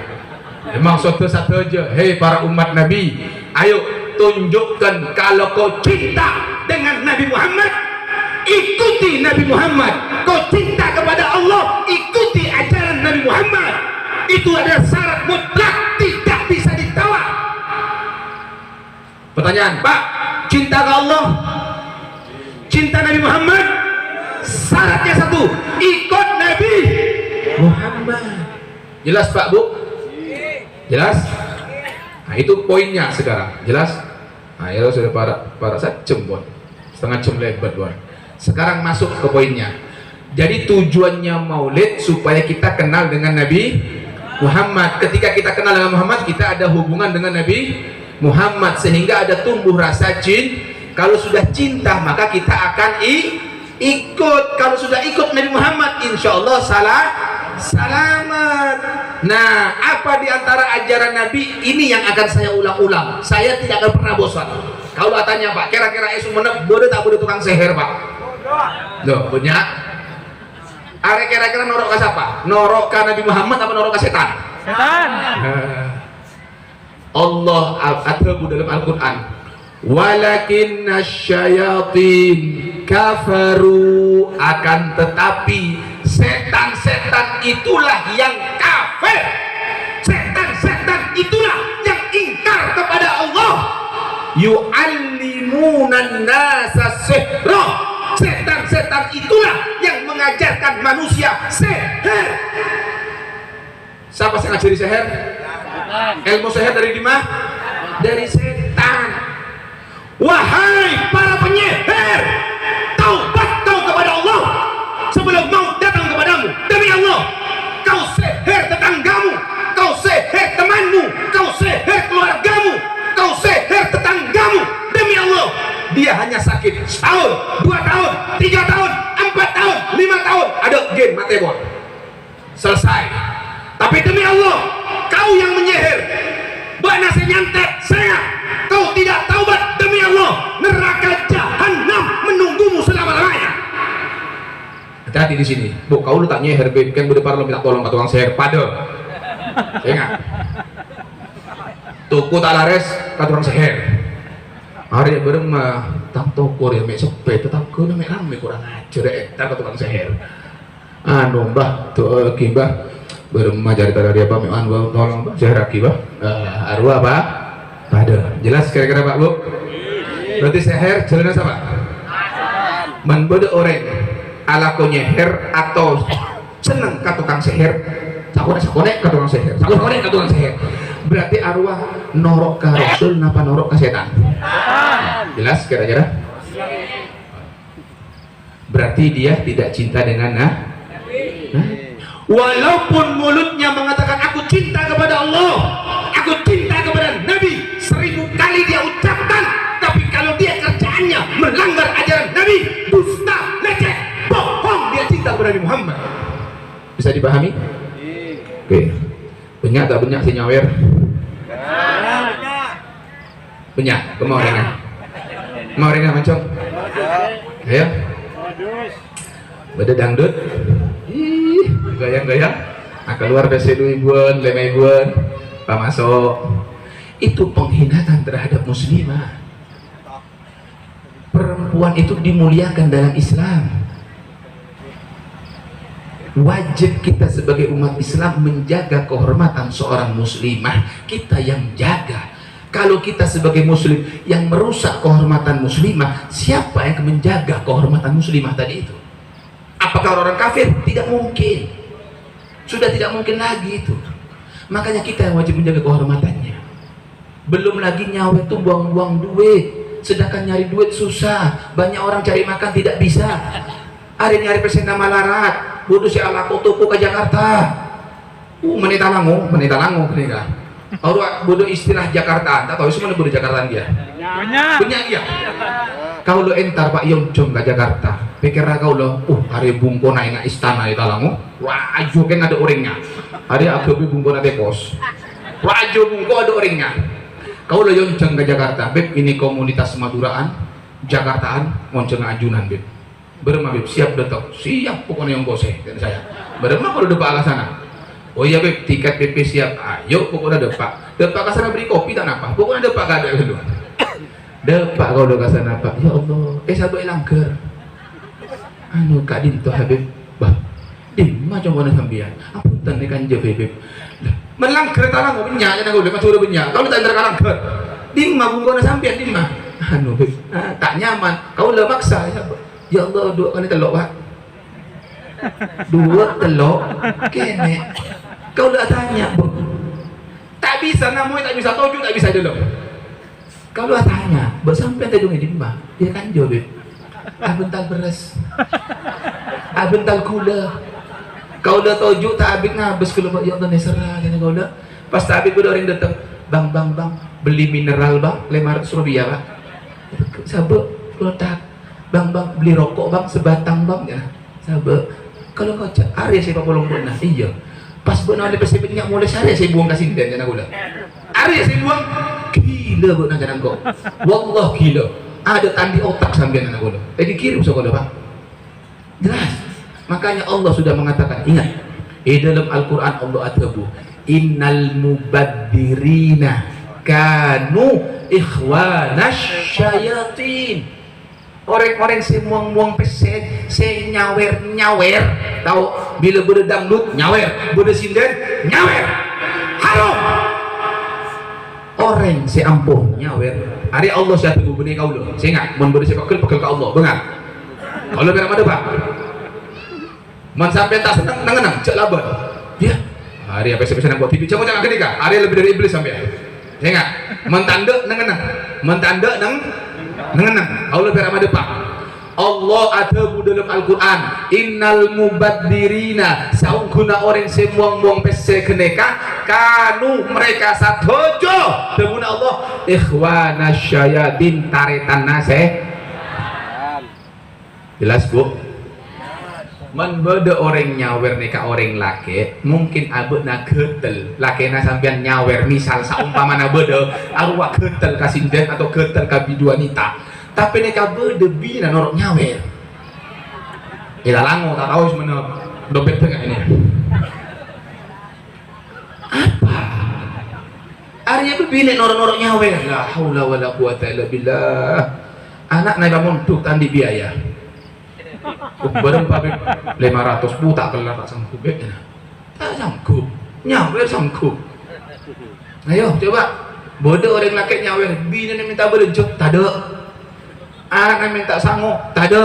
Speaker 1: Memang satu-satu aja, hei para umat Nabi, ayo tunjukkan kalau kau cinta dengan Nabi Muhammad, ikuti Nabi Muhammad. Kau cinta kepada Allah, ikuti ajaran Nabi Muhammad. Itu adalah syarat mutlak, tidak bisa ditawar. Pertanyaan, Pak, cinta ke Allah, cinta Nabi Muhammad, syaratnya satu, ikut Nabi Muhammad. Jelas Pak, Bu? Jelas? Nah, itu poinnya sekarang. Jelas? Nah, ya sudah para jam buat setengah jam lebat buat. Sekarang masuk ke poinnya. Jadi tujuannya Maulid supaya kita kenal dengan Nabi Muhammad. Ketika kita kenal dengan Muhammad, kita ada hubungan dengan Nabi Muhammad, sehingga ada tumbuh rasa cinta. Kalau sudah cinta, maka kita akan ikut. Kalau sudah ikut Nabi Muhammad, insya Allah selamat. Nah, apa diantara ajaran Nabi ini yang akan saya ulang-ulang? Saya tidak akan pernah bosan. Kalau tanya Pak, kira-kira esu menep boleh tak boleh tukang seher Pak? Loh, punya? Are kira-kira norok ke siapa? Norok ke Nabi Muhammad apa norok ke setan?
Speaker 2: Setan.
Speaker 1: Allah adabu dalam Al-Quran, walakinna syayatin kafaru, akan tetapi setan-setan itulah yang kafir, setan-setan itulah yang ingkar kepada Allah. Yu'allimunan nasa sihra, setan-setan itulah yang mengajarkan manusia seher. Siapa yang ngajari seher? Ilmu seher dari dimana? Dari setan. Wahai para penyihir, taubat kau kepada Allah sebelum maut datang kepadamu. Demi Allah, kau seher tetanggamu, kau seher temanmu, kau seher keluargamu, kau seher tetanggamu. Demi Allah, dia hanya sakit setahun, 2 tahun, 3 tahun, 4 tahun, 5 tahun, ada gen mati buat selesai. Tapi demi Allah, kau yang menyihir, bana saya nyantet saya, kau tidak taubat, demi Allah, neraka jahanam menunggumu selama-lamanya. Hati-hati di sini, Bu. Kau lu tak nyihir, kan bude parlo minta tolong ke tukang sihir pada. Ingat, tuku tak laris ke tukang sihir. Hari beremah tak toko ya mek sepe, tetap kau mek rame kurang ajar tak ke tukang sihir. Anu mbah, tuh kibah beremah cari tadi apa mek anu tolong mbah sihir lagi bah. Arwah apa? Pada. Jelas kira-kira Pak Bu? Berarti sihir jalannya sama? Menbode orang ala ko nyeher atau seneng ke tukang sihir, sakone ke tukang sihir, sakone ke tukang sihir. Berarti arwah norok ke Rasul napa norok ke setan? Jelas kira-kira? Berarti dia tidak cinta dengan Hah? Walaupun mulutnya mengatakan aku cinta kepada Allah, aku cinta kepada Nabi, 1000 kali dia ucapkan, tapi kalau dia kerjaannya melanggar ajaran Nabi, dusta, leceh, bohong, dia cinta kepada Nabi Muhammad. Bisa dipahami? Oke. Banyak tak banyak si nyawer? Banyak. Kemau orangnya? Mau orangnya macam? Ayo. Beda dangdut. Ih, gayang-gayang. Nah, keluar dari ibuan, lema ibuan, Pak masuk. Itu penghinaan terhadap muslimah. Perempuan itu dimuliakan dalam Islam. Wajib kita sebagai umat Islam menjaga kehormatan seorang muslimah. Kita yang jaga. Kalau kita sebagai muslim yang merusak kehormatan muslimah, siapa yang menjaga kehormatan muslimah tadi itu? Apakah orang kafir? Tidak mungkin. Sudah tidak mungkin lagi itu. Makanya kita yang wajib menjaga kehormatannya. Belum lagi nyawa itu buang-buang duit. Sedangkan nyari duit susah. Banyak orang cari makan tidak bisa. Ada yang nyari pesen nama larat. Bodoh si ala toko ke Jakarta. Menita langu kenika. Orang bodoh istilah Jakarta. Tak tahu semua bodoh Jakarta dia. Banyak ya. Kau lo entar Pak Yonjong ke Jakarta. Pikir kau lo, hari bungko naik istana itu langu. Wah, ajo kan ada orangnya. Hari aku bungko naik kos. Wah, ajo bungko ada orangnya. Kau lo Yonjong ke Jakarta. Beb, ini komunitas Maduraan, Jakartaan, monceng ajunan beb. Berma beb, siap detok. Siap pokoknya yang goseh dan saya. Berma kalau depak ke sana. Oh iya beb, tiket PP siap. Ayo pokoknya depak. Depak ke sana beri kopi tak apa. Pokoknya depak ke ada dulu. Depak kau udah ke sana Pak. Ya Allah, sabar langgar. Anu Kak Dinto Habib. Bah, dim macam mana sambian? Apunten ni kan je beb. Melanggar talang kau benyak jangan kau dekat suruh benyak. Kau tak antara langgar. Dim mah bungkau na sambian dim mah. Anu beb, tak nyaman. Kau le maksa ya. Ya Allah, 2 kali telok Pak. 2 telok kene. Kau dah tanya tak bisa namun tak bisa toju tak bisa dulu. Kau dah tanya bersampai tadi di rumah dia kan jawab abental beras abental gula. Kau dah toju tak habis ngabes kalau ya Allah nesera gini kau dah pas tak habis udah orang datang bang beli mineral bang 500 rupiah Pak. Sabar letak bang beli rokok bang sebatang bang ya sabar. Kalau kau cak Arya saya polong pernah iya pas benar ada pasti banyak mulai saya buang ke sinden jangan gula. Arya saya buang gila benar jangan kau. Wallah gila. Ada tandi otak sambil anak gula. Dikirim sekolah Pak. Jelas. Makanya Allah sudah mengatakan ingat di dalam Al-Quran Allah atabu innal mubaddirina kanu ikhwanas syayatin. Orang-orang si muang-muang pesek, si nyawer, tahu bila bude dangdut nyawer, bude sinden nyawer, haram. Orang si ampuh nyawer, hari Allah saya tunggu benih kau lo, saya ingat, mun bude sepakul ke Allah, bengar. Kalau berapa ada Pak? Man sampai tas nang cek laban, ya. Hari apa saya buat TV, jangan ketika, hari lebih dari iblis sampai. Saya ingat, mentanda nang Allah berama depan Allah ada dalam Al-Quran innal mubaddirina saungkuna orang semuang-muang pese keneka kanu mereka satojo dengan Allah ikhwana syayadin taretan nase. Jelas Bu? Man beda orang nyawer neka orang laki mungkin abet na getel laki na sampean nyawer misal saumpamana beda arwah getel kasinden atau getel kabidua wanita tapi neka beda bina norok nyawer ila lango tak tahu sebenarnya dompet tengah ini apa Arya bebini norok-norok nyawer la haula wala quwata illa billah anak naik bangun tuh tandi biaya bareng pabrik 500 buta kelar tak sanggup tak sanggup nyawer sanggup. Ayo coba bodoh orang laki nyawer bini minta berejut tak ada anak minta sanggup tak ada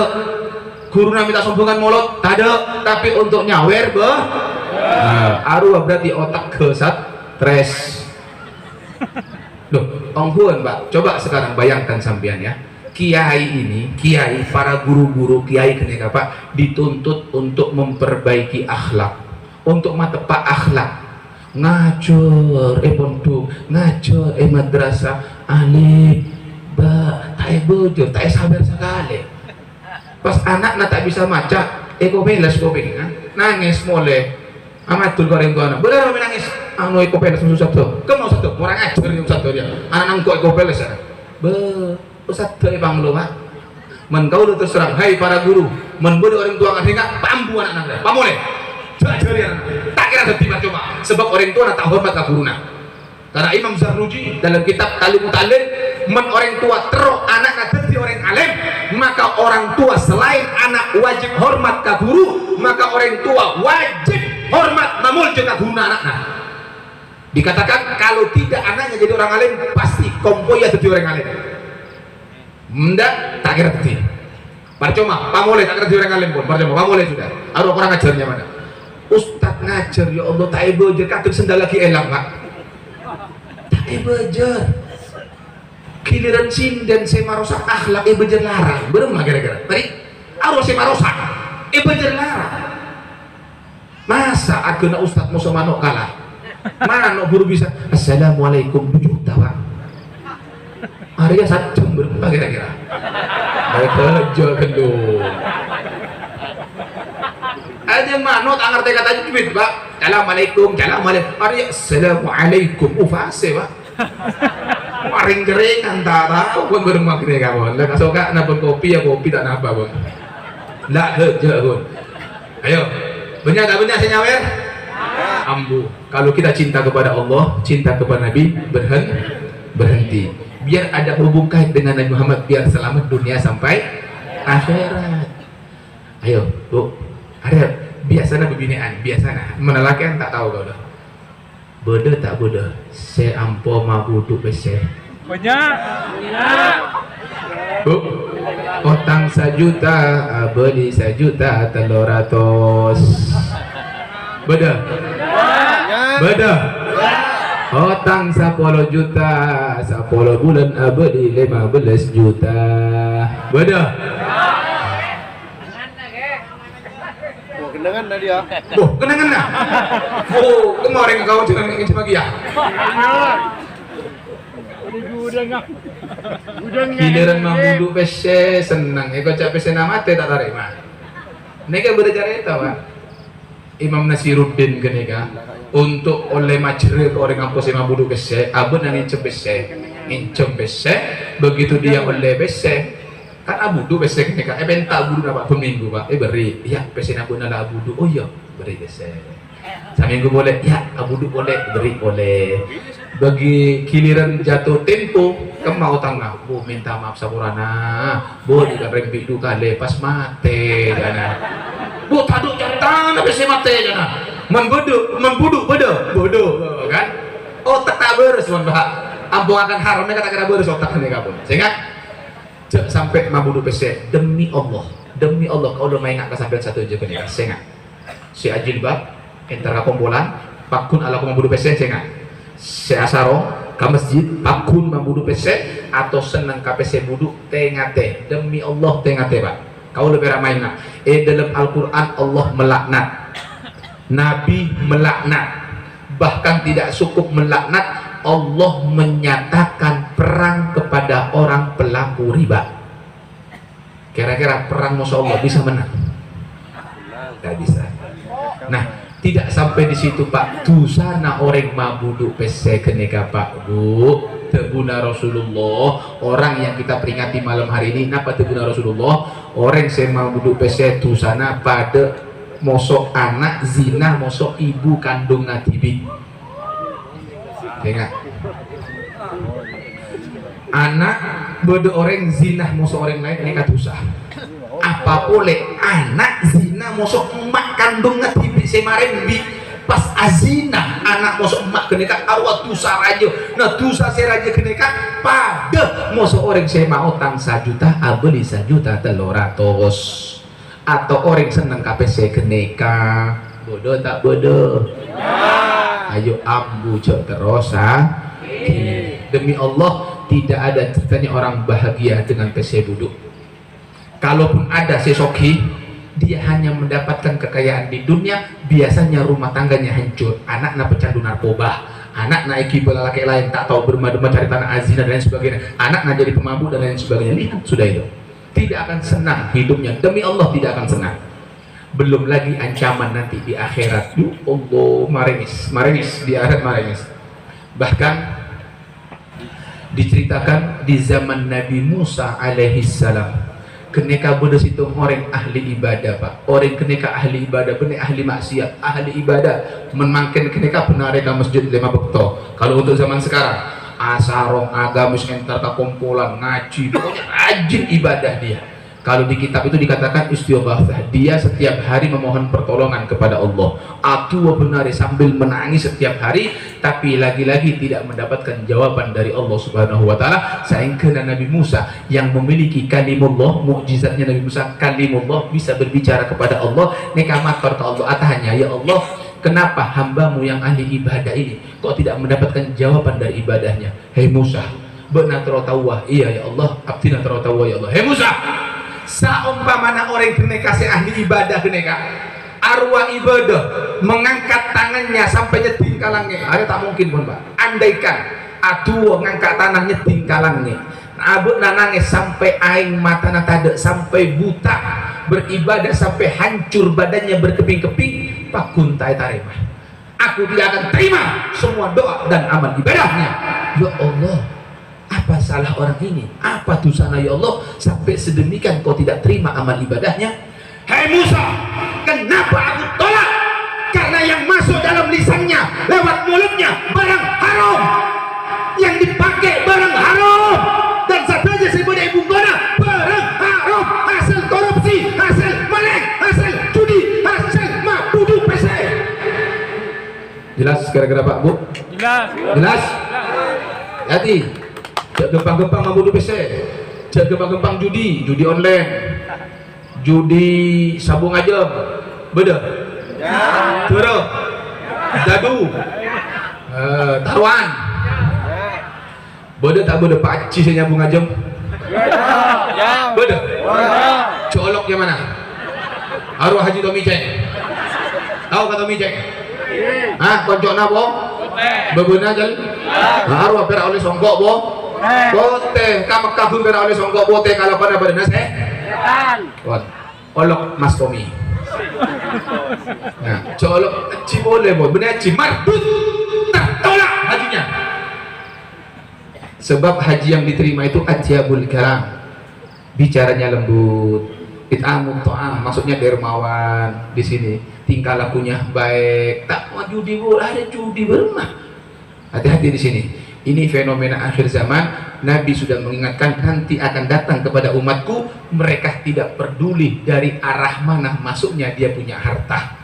Speaker 1: guru minta sombongan molot tak ada tapi untuk nyawer arwah berarti otak kesat stres loh ongguan Pak coba sekarang bayangkan sampean ya kiai, para guru-guru kiai kenika Pak dituntut untuk memperbaiki akhlak, untuk matepak akhlak. Ngajar pondok, ngajar madrasah, alif ba tak bujur, tak sabar sekali. Pas anak nak tak bisa maca, kopeles kopeng, nangis mulai. Amatul goreng tuana, benar nangis. Anu kopeles susah tuh, kamu satu, orang ajar yang satu dia. Anak nangkuk kopeles ya. Usah tuh bang lo Pak. Menkau lu terserang, hai para guru, menbodoh orang tua nggak pambu anak-anak, pamole. Jari anak, tak kira tertiba cuma sebab orang tua tak hormat ke guruna. Karena Imam Zarruji dalam kitab Talimut Alim, orang tua teruk anak jadi orang alim, maka orang tua selain anak wajib hormat ke guru, maka orang tua wajib hormat mamul ke guruna anaknya. Dikatakan kalau tidak anaknya jadi orang alim, pasti kompoya jadi orang alim. Mendak tak kira tertiba. Percuma, pamole tak kira jadi orang alim pun, percuma, pamole sudah. Ada orang ngajarnya mana? Ustadz ngajar ya Allah tak bejer katur sendal lagi elang Pak tak bejer giliran sinden sema rosak akhlak bejer larang belum lah kira-kira tadi harus sema rosak bejer larang masa agena ustadz mau sama nok kalah mana nok guru bisa assalamualaikum 7 juta Pak harinya 1 jam berapa kira-kira bejer kendung ada manut tak ngerti kata duit Pak. Assalamualaikum, assalamualaikum. Fase Pak. Waring kering antara pun bermak ni kawan. Lah kasoka napun kopi ya kopi tak napa pun. Lah kerja pun. Ayo. Benar tak benar saya nyawer? Ambu. Kalau kita cinta kepada Allah, cinta kepada Nabi, berhenti. Biar ada hubung kait dengan Nabi Muhammad, biar selamat dunia sampai akhirat. Ayo, Bu. Ada biasanya berbinaan, biasanya menelakan tak tahu kau dah. Beda tak beda, saya ampo mabudu bese.
Speaker 2: Banyak.
Speaker 1: Bu, otang 1 juta, beli 1 juta 300. Beda. Beda. Otang 10 juta, 10 bulan beli 15 juta. Beda.
Speaker 3: Kenangan dah dia.
Speaker 1: Oh, kenangan dah. Oh, kemarin kau jangan ingin lagi ya. Giliran mambudu pese senang. Eko cak pese nama tak terima. Nega belajar itu Pak. Imam Nasiruddin kenega untuk oleh majre orang kampus mambudu pese, abun yang incem pese, begitu dia oleh pese. Kan abudu besek nih kak, bentar abudu apa peminggu Pak, beri, ya pesen abu nala abudu, oh iya beri besek, seminggu boleh, ya abudu boleh, beri boleh. Bagi giliran jatuh tempo, kemau tangga, bu minta maaf sapurana, bu juga rembik duka lepas mate, jana, bu taduk jantan, besi mate jana, membudu bodoh, kan? Oh tak beres mon Pak, ampun akan haramnya kata-kata beres otak nih kabun, sehingga sampai mabudu pese demi Allah kau udah main ngak kesampean satu aja kan ya sengat si ajilbab entar kombolan pakun ala ko mabudu pese sengat si asaro ke masjid pakun mabudu pese atau senang ke pese budu tengate demi Allah tengate Pak kau lebih ramai ngak dalam Al-Quran Allah melaknat Nabi melaknat bahkan tidak cukup melaknat Allah menyatakan perang kepada orang pelaku riba. Kira-kira perang Masya Allah bisa menang? Tidak bisa. Nah, tidak sampai di situ Pak. Dusana orang mabudu pese keneka Pak Bu. Tebuna Rasulullah. Orang yang kita peringati malam hari ini. Napa tebuna Rasulullah? Orang yang mabudu pese dusana pada mosok anak zina, mosok ibu kandung natibi. Dengar. Anak bodoh orang zina musuh orang lain ini katusah. Apa boleh anak zina musuh emak kandung ngatibi semaren bi pas azina anak musuh emak kenika awat tusa raja. Nah tusa seraja kenika pada musuh orang sema utang 1 juta abeli 1 juta 300 atau orang seneng KPC kenika bodoh tak bodoh. Ayo ambu cok terus demi Allah tidak ada ceritanya orang bahagia dengan PC duduk. Kalaupun ada sesoki, dia hanya mendapatkan kekayaan di dunia, biasanya rumah tangganya hancur, anaknya pecandu narkoba, anak naik bola laki lain, tak tahu bermadu mencari tanah azina dan lain sebagainya, anaknya jadi pemabuk dan lain sebagainya. Lihat sudah itu, tidak akan senang hidupnya, demi Allah tidak akan senang. Belum lagi ancaman nanti di akhirat. Allah, maremis di akhirat maremis. Bahkan diceritakan di zaman Nabi Musa alaihissalam, keneka bodoh situ orang ahli ibadah pak, orang keneka ahli ibadah benar ahli maksiat, ahli ibadah memangkin keneka penari ke masjid 5 waktu. Kalau untuk zaman sekarang asarong agamis entar ke kumpulan ngaji, pokoknya rajin ibadah dia. Kalau di kitab itu dikatakan istighosah, dia setiap hari memohon pertolongan kepada Allah. Aku benar sambil menangis setiap hari, tapi lagi-lagi tidak mendapatkan jawaban dari Allah Subhanahu wa taala. Sehingga Nabi Musa yang memiliki kalimullah, mukjizatnya Nabi Musa kalimullah, bisa berbicara kepada Allah, nekamator ke Allah atahnya, ya Allah, kenapa hambamu yang ahli ibadah ini kok tidak mendapatkan jawaban dari ibadahnya? Hei Musa, benar terotawah, iya ya Allah, abdina terotawah ya Allah. Hei Musa, saumpamana orang kena kasih ahli ibadah keneka arwah ibadah mengangkat tangannya sampai nyeting kalangnya, ada tak mungkin pun pak. Andaikan atuh ngangkat tanah nyeting kalangnya, abut nangis sampai aing mata natada sampai buta, beribadah sampai hancur badannya berkeping-keping, pak kuntai tarimah, aku tidak akan terima semua doa dan amal ibadahnya. Ya Allah, apa salah orang ini? Apa dosanya ya Allah sampai sedemikian kau tidak terima amal ibadahnya? Hei Musa, kenapa aku tolak? Karena yang masuk dalam lisannya lewat mulutnya barang haram, yang dipakai barang haram, dan sahaja sebuah ibu gona barang haram, hasil korupsi, hasil maling, hasil judi, hasil mabudu PC. Jelas kira-kira Pak Bu? Jelas? Hati. Jangan gempang-gempang mabudu PC, jangan gempang-gempang judi online, judi sabung aja, beda, terus, dadu, taruhan, beda tak beda Pak Haji saya nyambung aja, beda, colok yang mana? Arwah Haji Tommy Ceng, tahu kata Tommy Ceng? Ah, koncok nabo, bebenah jalan, arwah perak oleh songkok bo. Bote, kamu kabun benar oleh songkok bote kalau pada bernas olok Mas Tommy. Nah, colok haji boleh boh, benar haji mardut, tak tolak hajinya. Sebab haji yang diterima itu ajabul kalam, bicaranya lembut, it'amut ta'am, maksudnya dermawan di sini, tingkah lakunya baik, tak mau judi bu, ada judi bermah. Hati-hati di sini. Ini fenomena akhir zaman. Nabi sudah mengingatkan nanti akan datang kepada umatku, mereka tidak peduli dari arah mana masuknya dia punya harta,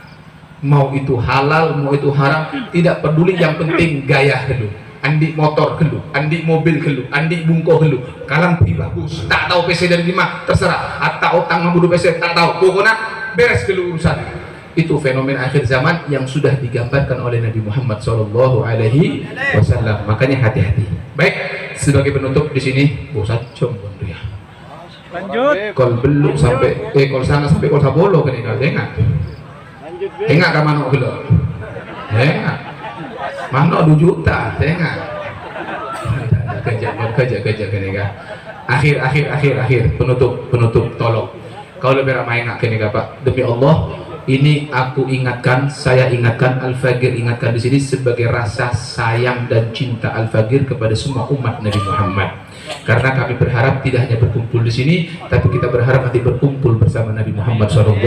Speaker 1: mau itu halal mau itu haram, tidak peduli, yang penting gaya dulu. Andi motor gelu, andi mobil gelu, andi bungko gelu, kalang pi bagus, tak tahu PC dari lima terserah, atau utang mampu PC tak tahu, pokoknya beres gelu urusan. Itu fenomena akhir zaman yang sudah digambarkan oleh Nabi Muhammad SAW. Makanya hati-hati. Baik, sebagai penutup di sini, bosan jombon ya. Lanjut. Kol belum sampai, kol sana sampai kol sabolo kan ini, enggak. Enggak ke mana gelo? Enggak. Mana 2 juta, enggak. Kerja kan enggak. Akhir penutup tolong. Kalau lebih ramai enggak kan enggak Pak? Demi Allah, ini aku ingatkan, saya ingatkan, Al-Fagir ingatkan di sini sebagai rasa sayang dan cinta Al-Fagir kepada semua umat Nabi Muhammad. Karena kami berharap tidak hanya berkumpul di sini, tapi kita berharap nanti berkumpul bersama Nabi Muhammad SAW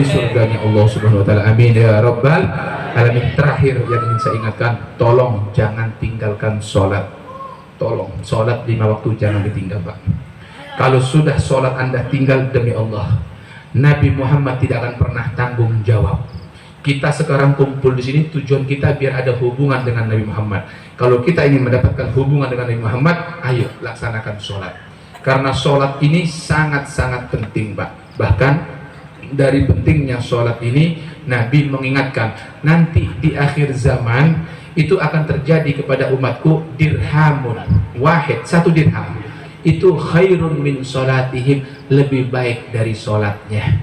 Speaker 1: di surganya Allah Subhanahu Wa Taala. Amin ya Rabbal Alamin. Terakhir yang ingin saya ingatkan, tolong jangan tinggalkan sholat. Tolong, sholat 5 waktu jangan ditinggal Pak. Kalau sudah sholat Anda tinggal, demi Allah, Nabi Muhammad tidak akan pernah tanggung jawab. Kita sekarang kumpul di sini tujuan kita biar ada hubungan dengan Nabi Muhammad. Kalau kita ingin mendapatkan hubungan dengan Nabi Muhammad, ayo laksanakan sholat. Karena sholat ini sangat-sangat penting Pak. Bahkan dari pentingnya sholat ini, Nabi mengingatkan nanti di akhir zaman itu akan terjadi kepada umatku dirhamun wahid, satu dirham itu khairun min sholatihim, lebih baik dari sholatnya.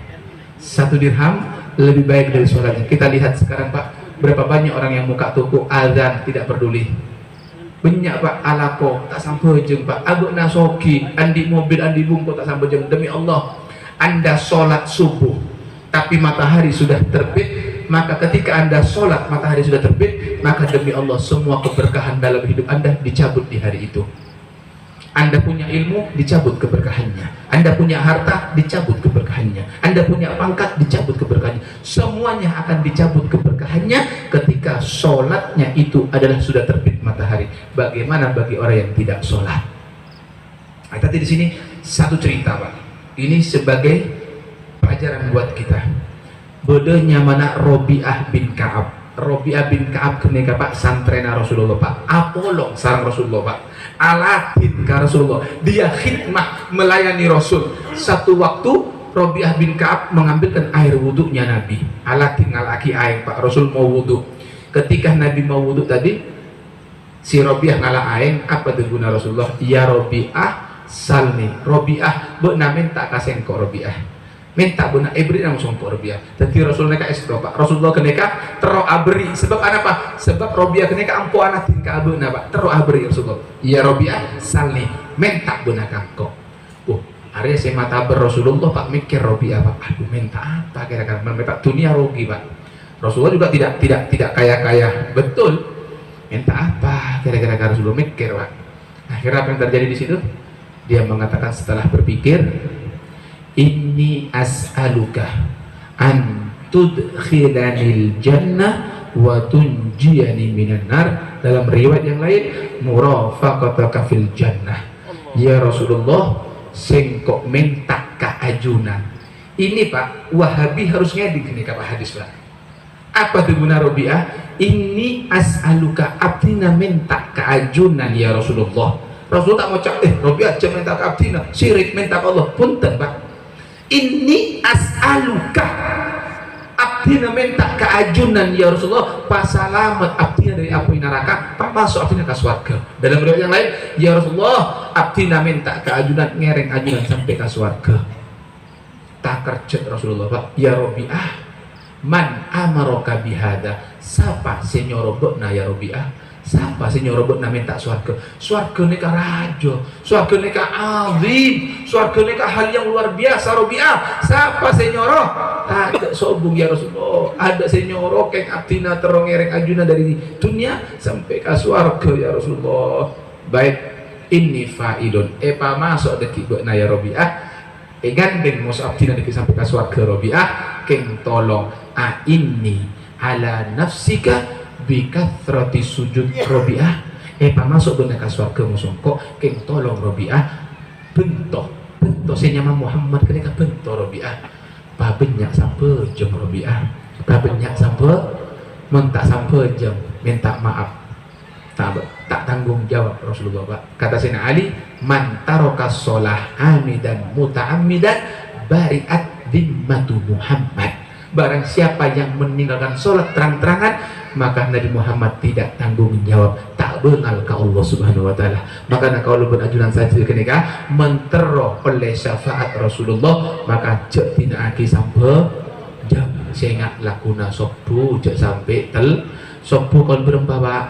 Speaker 1: Satu dirham lebih baik dari sholatnya. Kita lihat sekarang Pak, berapa banyak orang yang buka toko azan tidak peduli. Banyak Pak, alako tak sampai jeng Pak, agak nasoki andi mobil andi bungko tak sampai jeng. Demi Allah, Anda sholat subuh tapi matahari sudah terbit, maka ketika Anda sholat matahari sudah terbit, maka demi Allah semua keberkahan dalam hidup Anda dicabut di hari itu. Anda punya ilmu, dicabut keberkahannya. Anda punya harta, dicabut keberkahannya. Anda punya pangkat, dicabut keberkahannya. Semuanya akan dicabut keberkahannya ketika sholatnya itu adalah sudah terbit matahari. Bagaimana bagi orang yang tidak sholat? Nah, tadi di sini satu cerita Pak. Ini sebagai pelajaran buat kita. Bodohnya mana Robi'ah bin Ka'ab. Robi'ah bin Ka'ab kenika Pak santrena Rasulullah Pak, apolong sarang Rasulullah Pak, alatin ke Rasulullah, dia khidmah melayani Rasul. Satu waktu Robi'ah bin Ka'ab mengambilkan air wudhunya Nabi, alatin ngalaki air Pak, Rasul mau wudhu. Ketika Nabi mau wudhu tadi, si Robi'ah ngalah air, apa guna Rasulullah? Ya Robi'ah salni, Robi'ah bu namin tak kasih engkau Robi'ah, minta guna ibri langsung ke Robi'ah. Jadi Rasulullah kena Pak, Rasulullah kena terus abri. Sebab apa? Sebab Robi'ah kena ampu anak tingkah abu napa terus abri Rasulullah. Ya Robi'ah salni, minta guna kangko. Hari saya mata ber Rasulullah Pak mikir Robi'ah Pak, aduh minta apa kira-kira? Minta dunia rugi Pak. Rasulullah juga tidak kaya betul. Minta apa kira-kira? Rasulullah mikir Pak. Akhirnya apa yang terjadi di situ? Dia mengatakan setelah berpikir, inni as'aluka an tudkhilanil jannah wa tunjiyani minan nar. Dalam riwayat yang lain, murafaqataka fil jannah. Ya Rasulullah, sengkok minta keajunan. Ini Pak, Wahabi harusnya digini Pak hadis Pak. Apa itu guna Robi'ah? Ini as'aluka, abdina minta keajunan ya Rasulullah. Rasulullah tak mau cak, Robi'ah aja minta ke abdina, syirik minta ke Allah. Punten Pak, ini as'aluka, abdina minta keajunan ya Rasulullah, pasalamat abdina dari api neraka, pak masuk abdina ke surga. Dalam riwayat yang lain, ya Rasulullah, abdina minta keajunan, ngereng ajunan sampai ke surga. Tak kerja Rasulullah Pak. Ya Robi'ah, man amaroka bihada, siapa senyorobokna ya Robi'ah? Siapa sih nyorobot na minta swarga? Swarga ini kan raja, swarga ini kan azim, swarga ini kan hal yang luar biasa Robi'ah. Siapa sih nyoroh? Ada sobung ya Rasulullah, ada sih nyoroh keng abdina terong ngereng ajuna dari dunia sampai ke swarga ya Rasulullah. Baik, ini faidon epa masuk deki buat naya Robi'ah, gandeng musa abdina deki sampai ke swarga Robi'ah, keng tolong ini ala nafsika bikathrati sujud Robi'ah, masuk bener ke surga musongko, keng tolong Robi'ah bentok senyama Muhammad ketika bentok Robi'ah pabenyak sampai jam Robi'ah, pabenyak sampai mentak sampai jam minta maaf, tak tanggung jawab Rasulullah Pak. Kata Sayyidina Ali, man taraka sholah amidan muta'ammidan bari'at dhimmatu Muhammad. Barang siapa yang meninggalkan sholat terang-terangan, maka Nabi Muhammad tidak tanggung jawab, tak bengal ke Allah Subhanahu wa ta'ala. Maka nak kalau benajunan saja ketika mentero oleh syafaat Rasulullah, maka cek tina aki sampai jam sehingga lakuna sopu cek sampai tel sopu kalau berempat Pak.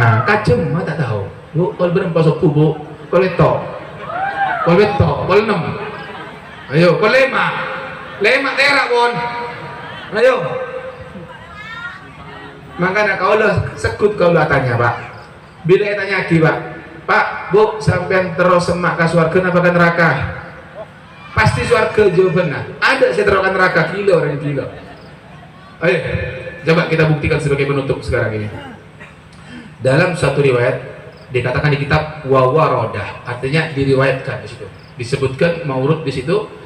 Speaker 1: Nah kajem mah tak tahu bu, kalau berempat sopu bu, kalau beto, kalau 6, ayo kalau 5 terak pun, ayo. Makanya kau lah sekut kau lah tanya Pak. Bila tanya lagi Pak, Bu, sampai terus semak ke surga apa ke neraka? Pasti surga jawabannya. Ada saya terokan neraka, gila orang gila. Ayo, coba kita buktikan sebagai penutup sekarang ini. Dalam satu riwayat dikatakan di kitab Wawarodah, artinya diriwayatkan di situ. Disebutkan maurud di situ.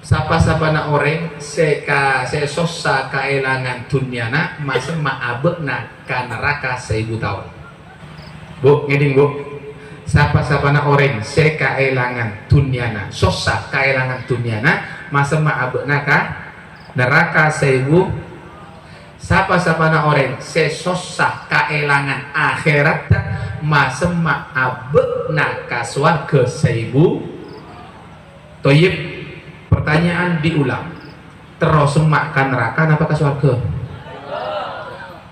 Speaker 1: Sapa-sapa na orang sesosa kaelangan dunyana masa ma'abekna ka neraka 1000 tahun. Bu, ngeding bu. Sapa-sapa na orang kaelangan dunyana, sosa kaelangan dunyana masa ma'abekna ka neraka 1000 Sapa-sapa na orang sesosah kaelangan akhirat masema abek na kaswarga seibu. Toyib, pertanyaan diulang. Terus semakkan neraka apa kaswarga?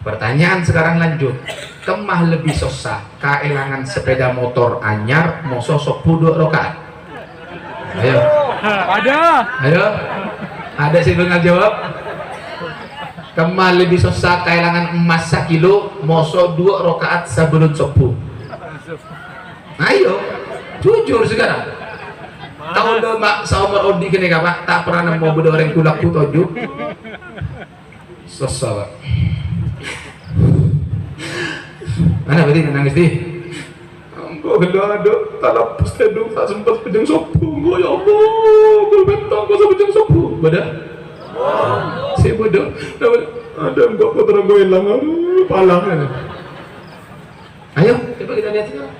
Speaker 1: Pertanyaan sekarang lanjut. Kemah lebih susah kaelangan sepeda motor anyar mau sosok budok rokaat? Ayo. Ayo. Ada sih dengar jawab? Kemah lebih susah kehilangan emas 1 kilo moso 2 rakaat sebelum subuh. Ayo, jujur sekarang. Tahu dong mak sama Odi kene Pak, tak pernah nemu budak orang kulak ku toju. Susah Pak. Mana berarti nangis di? Ambo gila ada tak lepas teduh tak sempat pejang subuh. Ya Allah, gue betong gue pejang subuh. Beda? Saya bodoh, ada enggak kotoran gue hilang, palang. Ayo, coba kita lihat sekarang.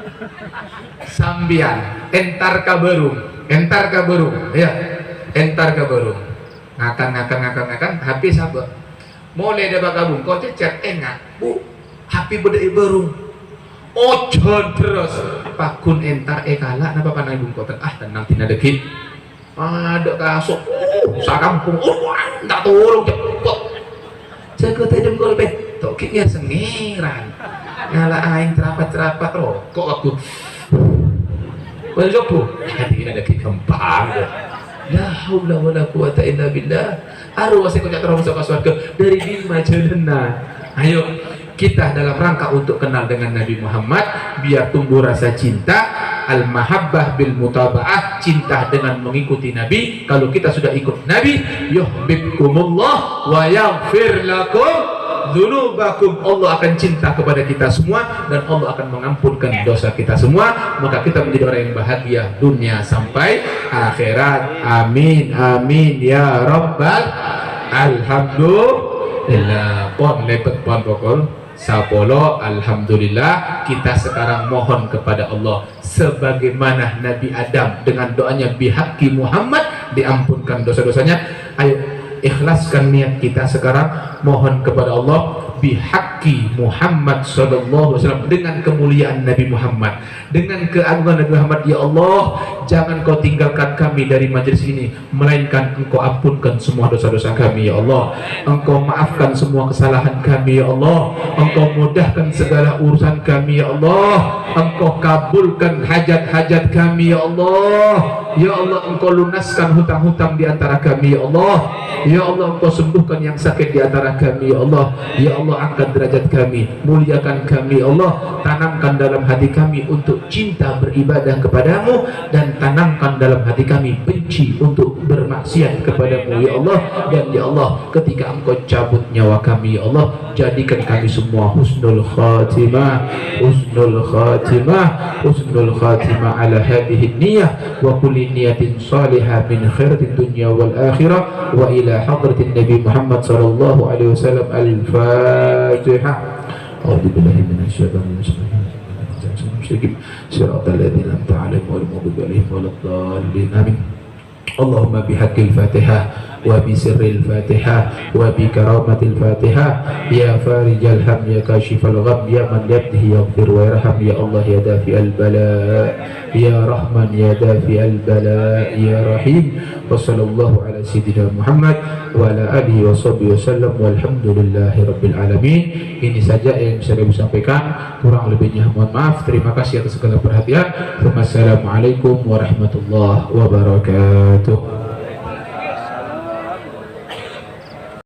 Speaker 1: Sambian, entar kabarung, ya, entar kabarung. Ngakan, habis apa? Mulai dari kabung, kau cecat enggak, bu, happy beda berung. Ojon terus, pakun entar kalah, napa panai bung kotor? Tenang tina dekit. Ada kasuk, sakampung, tak tolong cepet. Jaga tajam golpet, tokiknya sengiran. Nyala aing terapat rokok aku. Boleh bu, hati ini ada kembang. La haula wala quwata illa billah. Arwah saya kocak terus masuk surga dari 5 jelena. Ayo kita dalam rangka untuk kenal dengan Nabi Muhammad, biar tumbuh rasa cinta, al-mahabbah bil mutaba'ah, cinta dengan mengikuti Nabi. Kalau kita sudah ikut Nabi, yuhibbukumullah wa yaghfir lakum dzunubakum, Allah akan cinta kepada kita semua dan Allah akan mengampunkan dosa kita semua. Maka kita menjadi orang yang bahagia dunia sampai akhirat. Amin amin ya rabbal alhamdulillah. Pon lepet pon pokol Sapolo, alhamdulillah kita sekarang mohon kepada Allah sebagaimana Nabi Adam dengan doanya bihaqi Muhammad diampunkan dosa-dosanya. Ayo ikhlaskan niat kita sekarang mohon kepada Allah bihaqi Muhammad sallallahu alaihi wasallam, dengan kemuliaan Nabi Muhammad, dengan keagungan Nabi Muhammad. Ya Allah, jangan kau tinggalkan kami dari majelis ini, melainkan engkau ampunkan semua dosa-dosa kami ya Allah. Engkau maafkan semua kesalahan kami ya Allah. Engkau mudahkan segala urusan kami ya Allah. Engkau kabulkan hajat-hajat kami ya Allah. Ya Allah, engkau lunaskan hutang-hutang di antara kami ya Allah. Ya Allah, engkau sembuhkan yang sakit di antara kami ya Allah. Ya Allah, angkat derajat kami, muliakan kami ya Allah. Tanamkan dalam hati kami untuk cinta beribadah kepadamu, dan tanamkan dalam hati kami benci untuk bermaksiat kepadamu ya Allah. Dan ya Allah, ketika engkau cabut nyawa kami ya Allah, jadikan kami semua husnul khatimah, husnul khatimah, husnul khatimah ala hadhihi niyah wa kulli niyatin salihah min khairatid dunya wal akhirah wa ila hadratin Nabi Muhammad sallallahu alaihi wasallam. Al-Fatihah. A'udzu billahi minasyaitonir rajim. Shiratal ladzina an'amta 'alaihim ghairil maghdubi 'alaihim waladdallin. Amin. Allahumma bihaqqil Fatihah wa bi sirril Fatihah wa bi karamatil Fatihah ya farijal ham ya kashifal gham ya man yabdihi yaghfir wa yarham ya Allah ya dafi'al bala ya rahman ya dafi'al bala ya rahim. Wa sallallahu ala sayyidina Muhammad wa ala alihi wa sahbihi wasallam walhamdulillahi rabbil alamin. Ini saja yang bisa saya sampaikan, kurang lebihnya mohon maaf. Terima kasih atas segala perhatian. Wassalamualaikum warahmatullahi wabarakatuh.